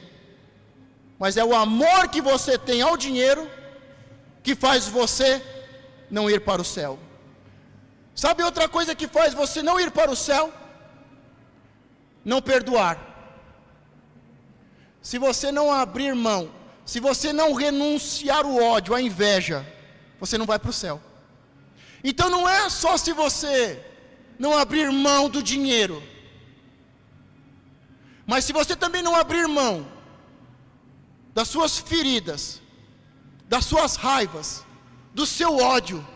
mas é o amor que você tem ao dinheiro que faz você não ir para o céu. Sabe outra coisa que faz você não ir para o céu? Não perdoar. Se você não abrir mão, se você não renunciar o ódio, a inveja, você não vai para o céu. Então não é só se você não abrir mão do dinheiro, mas se você também não abrir mão das suas feridas, das suas raivas, do seu ódio.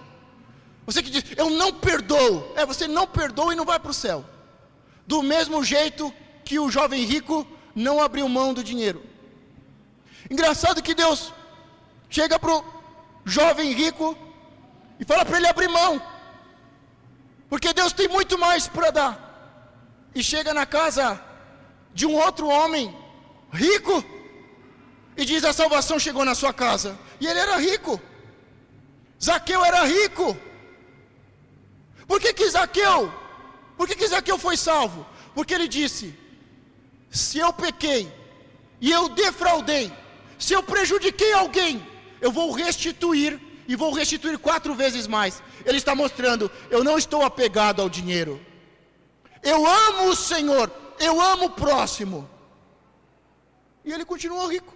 Você que diz, eu não perdoo. Você não perdoa e não vai para o céu. Do mesmo jeito que o jovem rico não abriu mão do dinheiro. Engraçado que Deus chega para o jovem rico e fala para ele abrir mão, porque Deus tem muito mais para dar. E chega na casa de um outro homem rico e diz, a salvação chegou na sua casa. E ele era rico. Zaqueu era rico. Por que Zaqueu foi salvo? Porque ele disse, se eu pequei e eu defraudei, se eu prejudiquei alguém, eu vou restituir, e vou restituir 4 vezes mais. Ele está mostrando, eu não estou apegado ao dinheiro, eu amo o Senhor, eu amo o próximo. E ele continuou rico.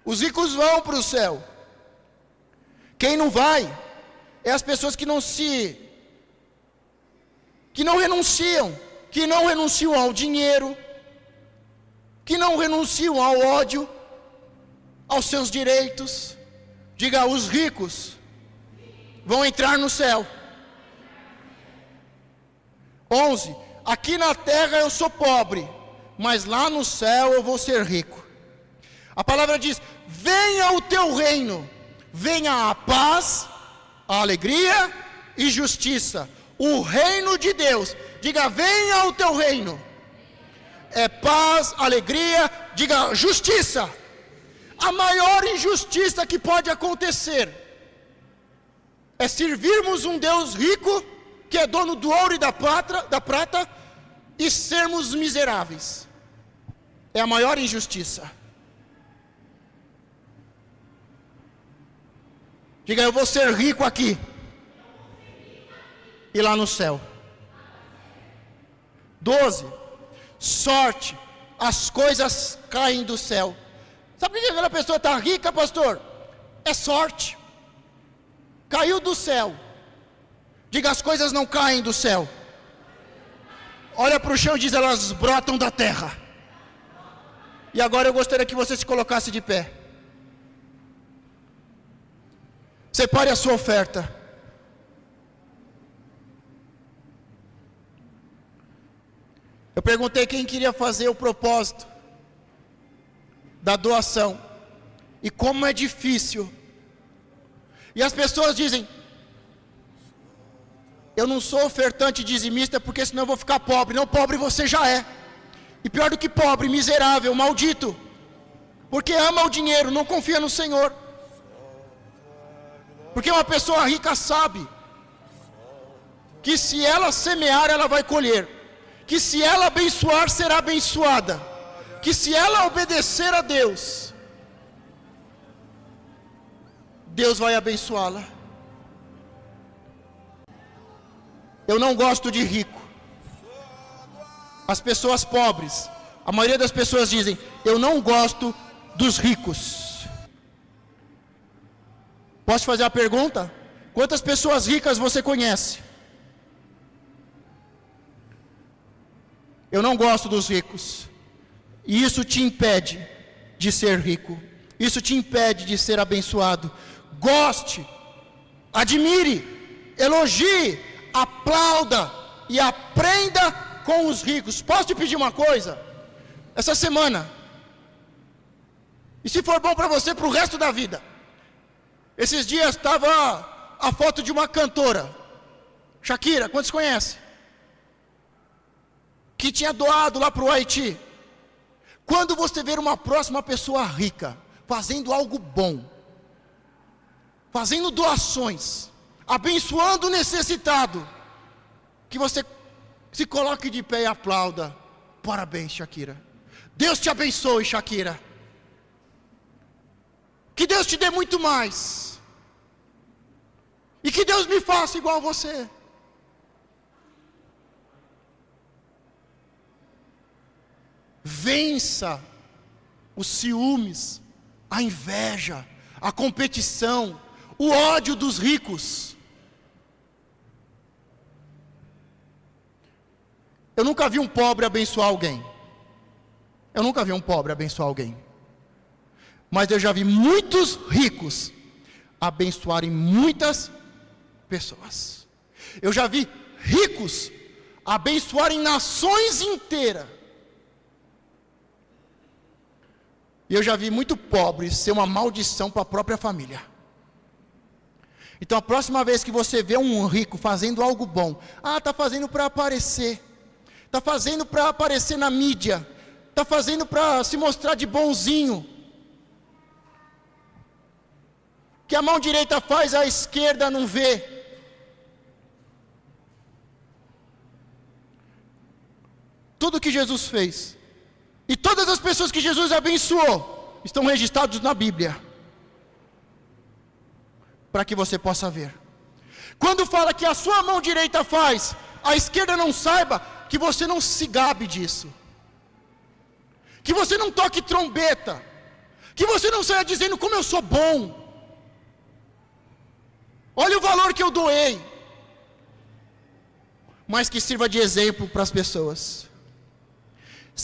Os ricos vão para o céu. Quem não vai é as pessoas que não renunciam ao dinheiro, que não renunciam ao ódio, aos seus direitos. Diga, os ricos vão entrar no céu. 11. Aqui na terra eu sou pobre, mas lá no céu eu vou ser rico. A palavra diz: venha o teu reino, venha a paz, a alegria e justiça. O reino de Deus. Diga, venha o teu reino. É paz, alegria, diga, justiça. A maior injustiça que pode acontecer é servirmos um Deus rico, que é dono do ouro e da prata, e sermos miseráveis. É a maior injustiça. Diga, eu vou ser rico aqui e lá no céu. 12. Sorte, as coisas caem do céu. Sabe por que aquela pessoa está rica, pastor? É sorte. Caiu do céu. Diga, as coisas não caem do céu. Olha para o chão e diz, elas brotam da terra. E agora eu gostaria que você se colocasse de pé. Separe a sua oferta. Eu perguntei quem queria fazer o propósito da doação. E como é difícil. E as pessoas dizem, eu não sou ofertante dizimista porque senão eu vou ficar pobre. Não, pobre você já é. E pior do que pobre, miserável, maldito. Porque ama o dinheiro, não confia no Senhor. Porque uma pessoa rica sabe que se ela semear, ela vai colher. Que se ela abençoar, será abençoada. Que se ela obedecer a Deus, Deus vai abençoá-la. Eu não gosto de rico. As pessoas pobres, a maioria das pessoas dizem, eu não gosto dos ricos. Posso fazer a pergunta? Quantas pessoas ricas você conhece? Eu não gosto dos ricos. E isso te impede de ser rico. Isso te impede de ser abençoado. Goste, admire, elogie, aplauda e aprenda com os ricos. Posso te pedir uma coisa? Essa semana, e se for bom para você para o resto da vida, esses dias estava a foto de uma cantora, Shakira, quantos conhecem? Que tinha doado lá para o Haiti. Quando você ver uma próxima pessoa rica, fazendo algo bom, fazendo doações, abençoando o necessitado, que você se coloque de pé e aplauda. Parabéns, Shakira. Deus te abençoe, Shakira. Que Deus te dê muito mais. E que Deus me faça igual a você. Vença os ciúmes, a inveja, a competição, o ódio dos ricos. Eu nunca vi um pobre abençoar alguém. Eu nunca vi um pobre abençoar alguém. Mas eu já vi muitos ricos abençoarem muitas pessoas. Eu já vi ricos abençoarem nações inteiras. E eu já vi muito pobre ser uma maldição para a própria família. Então a próxima vez que você vê um rico fazendo algo bom, está fazendo para aparecer, está fazendo para aparecer na mídia, está fazendo para se mostrar de bonzinho. Que a mão direita faz, a esquerda não vê. Tudo que Jesus fez, e todas as pessoas que Jesus abençoou, estão registrados na Bíblia, para que você possa ver. Quando fala que a sua mão direita faz, a esquerda não saiba, que você não se gabe disso, que você não toque trombeta, que você não saia dizendo como eu sou bom, olha o valor que eu doei, mas que sirva de exemplo para as pessoas.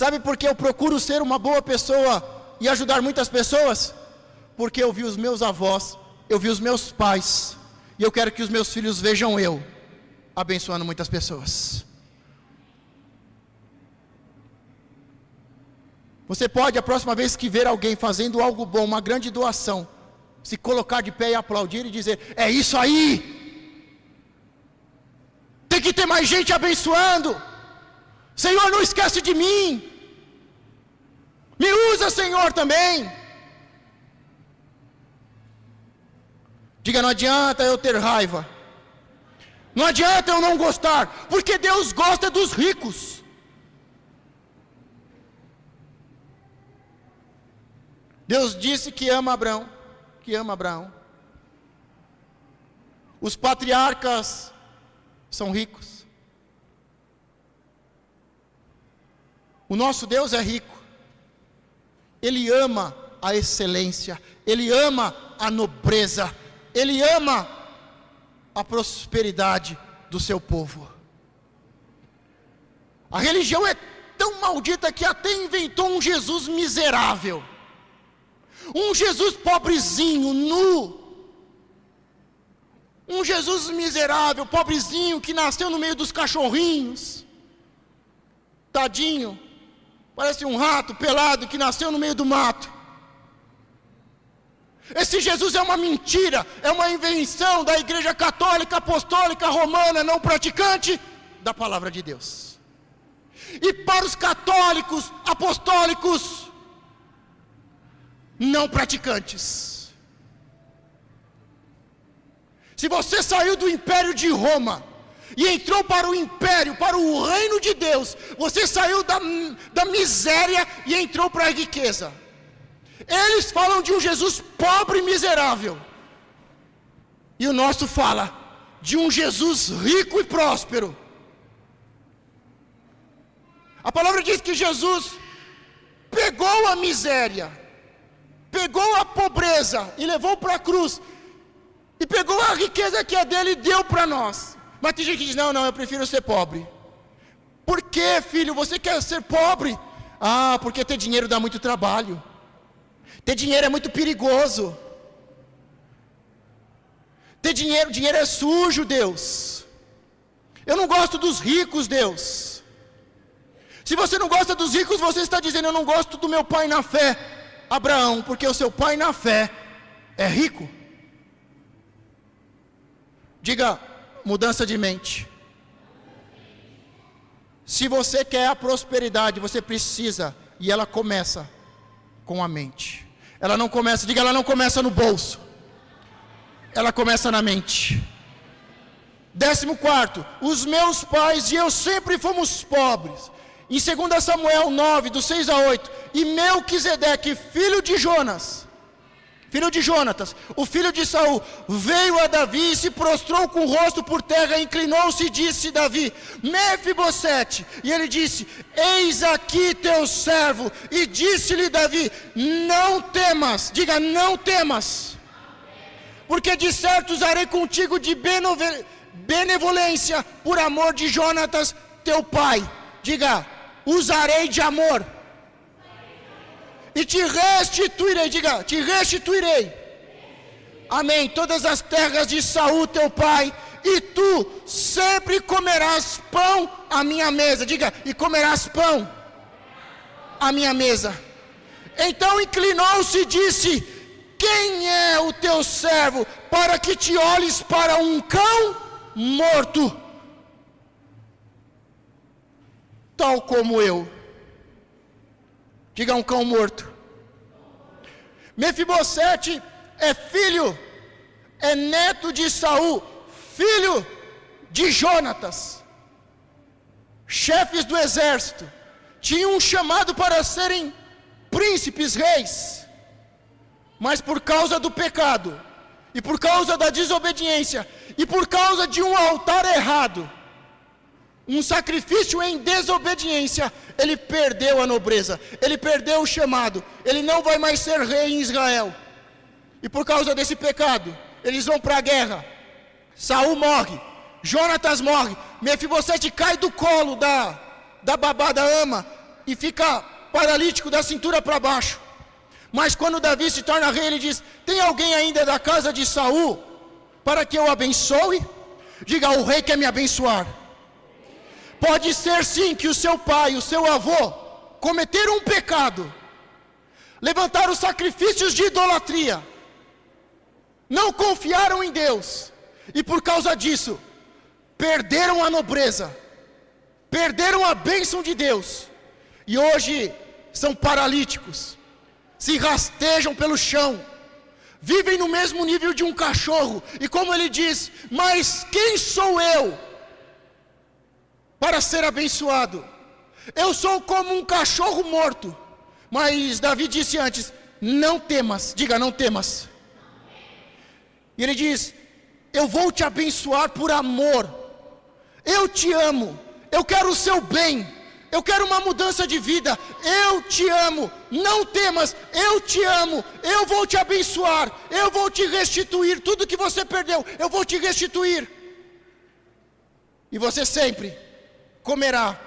Sabe por que eu procuro ser uma boa pessoa e ajudar muitas pessoas? Porque eu vi os meus avós, eu vi os meus pais, e eu quero que os meus filhos vejam eu abençoando muitas pessoas. Você pode, a próxima vez que ver alguém fazendo algo bom, uma grande doação, se colocar de pé e aplaudir e dizer: é isso aí, tem que ter mais gente abençoando. Senhor, não esquece de mim, me usa, Senhor, também. Diga: não adianta eu ter raiva, não adianta eu não gostar, porque Deus gosta dos ricos. Deus disse que ama Abraão, Os patriarcas são ricos. O nosso Deus é rico. Ele ama a excelência, Ele ama a nobreza, Ele ama a prosperidade do seu povo. A religião é tão maldita que até inventou um Jesus miserável, um Jesus pobrezinho, nu, um Jesus miserável, pobrezinho, que nasceu no meio dos cachorrinhos, tadinho, parece um rato pelado que nasceu no meio do mato. Esse Jesus é uma mentira, é uma invenção da igreja católica, apostólica, romana, não praticante da palavra de Deus. E para os católicos, apostólicos, não praticantes, se você saiu do império de Roma e entrou para o império, para o reino de Deus, você saiu da miséria e entrou para a riqueza. Eles falam de um Jesus pobre e miserável, e o nosso fala de um Jesus rico e próspero. A palavra diz que Jesus pegou a miséria, pegou a pobreza e levou para a cruz, e pegou a riqueza que é dele e deu para nós. Mas tem gente que diz: não, eu prefiro ser pobre. Por que, filho, você quer ser pobre? Ah, porque ter dinheiro dá muito trabalho, ter dinheiro é muito perigoso, ter dinheiro é sujo, Deus. Eu não gosto dos ricos, Deus. Se você não gosta dos ricos, você está dizendo: eu não gosto do meu pai na fé, Abraão, porque o seu pai na fé é rico. Diga: mudança de mente. Se você quer a prosperidade, você precisa, e ela começa com a mente. Ela não começa, diga, ela não começa no bolso, ela começa na mente. 14, os meus pais e eu sempre fomos pobres. Em 2 Samuel 9, do 6 a 8, e Melquisedeque, filho de Jonatas, o filho de Saul, veio a Davi e se prostrou com o rosto por terra, inclinou-se e disse: Davi, Mefibosete. E ele disse: eis aqui teu servo. E disse-lhe Davi: não temas, diga, não temas, porque de certo usarei contigo de benevolência por amor de Jonatas teu pai. Diga, usarei de amor, e te restituirei, diga, te restituirei, amém, todas as terras de Saul teu pai, e tu sempre comerás pão à minha mesa, diga, e comerás pão à minha mesa. Então inclinou-se e disse: quem é o teu servo para que te olhes para um cão morto, tal como eu? Diga, um cão morto. Mefibosete é filho, é neto de Saul, filho de Jonatas, chefes do exército, tinham um chamado para serem príncipes, reis, mas por causa do pecado, e por causa da desobediência, e por causa de um altar errado, um sacrifício em desobediência, ele perdeu a nobreza, ele perdeu o chamado, ele não vai mais ser rei em Israel. E por causa desse pecado, eles vão para a guerra. Saul morre, Jonatas morre, Mefibosete cai do colo da babá, da ama, e fica paralítico da cintura para baixo. Mas quando Davi se torna rei, ele diz: tem alguém ainda da casa de Saul para que eu abençoe? Diga: o rei quer me abençoar. Pode ser sim que o seu pai, o seu avô, cometeram um pecado, levantaram sacrifícios de idolatria, não confiaram em Deus, e por causa disso, perderam a nobreza, perderam a bênção de Deus, e hoje são paralíticos, se rastejam pelo chão, vivem no mesmo nível de um cachorro, e como ele diz: mas quem sou eu para ser abençoado? Eu sou como um cachorro morto. Mas Davi disse antes: não temas. Diga: não temas. E ele diz: eu vou te abençoar por amor, eu te amo, eu quero o seu bem, eu quero uma mudança de vida, eu te amo, não temas, eu te amo, eu vou te abençoar, eu vou te restituir tudo que você perdeu, eu vou te restituir, e você sempre comerá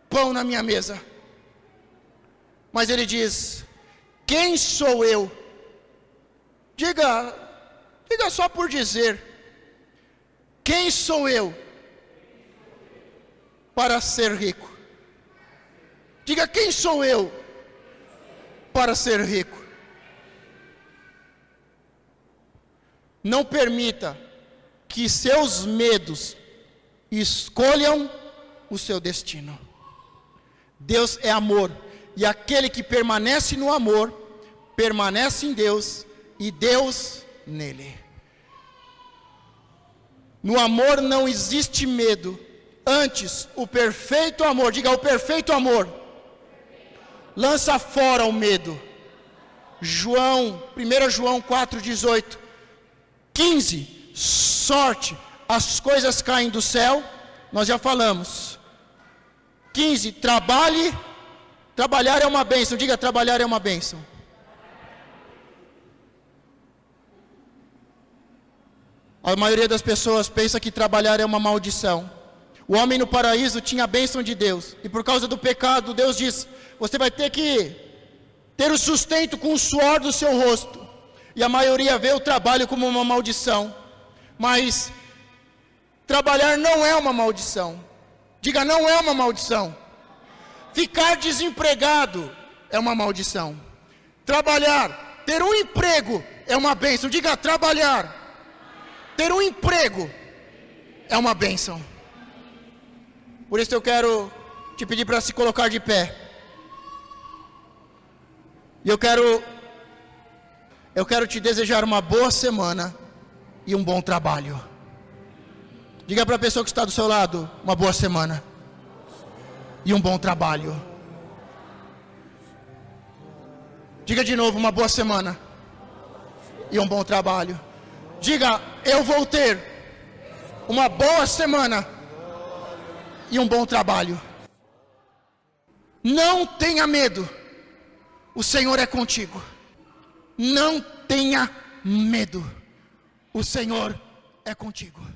pão na minha mesa. Mas ele diz: quem sou eu? Diga só por dizer: quem sou eu para ser rico? Diga: quem sou eu para ser rico? Não permita que seus medos escolham o seu destino. Deus é amor, e aquele que permanece no amor, permanece em Deus, e Deus nele. No amor não existe medo, antes o perfeito amor, diga: o perfeito amor, lança fora o medo. 1 João 4,18, 15, sorte, as coisas caem do céu, nós já falamos. 15, trabalhar é uma bênção, diga: trabalhar é uma bênção. A maioria das pessoas pensa que trabalhar é uma maldição. O homem no paraíso tinha a bênção de Deus, e por causa do pecado, Deus diz: você vai ter que ter o sustento com o suor do seu rosto. E a maioria vê o trabalho como uma maldição, mas trabalhar não é uma maldição. Diga: não é uma maldição. Ficar desempregado é uma maldição. Trabalhar, ter um emprego é uma bênção. Diga: trabalhar, ter um emprego é uma bênção. Por isso eu quero te pedir para se colocar de pé. E eu quero te desejar uma boa semana e um bom trabalho. Diga para a pessoa que está do seu lado: uma boa semana e um bom trabalho. Diga de novo: uma boa semana e um bom trabalho. Diga: eu vou ter uma boa semana e um bom trabalho. Não tenha medo, o Senhor é contigo. Não tenha medo, o Senhor é contigo.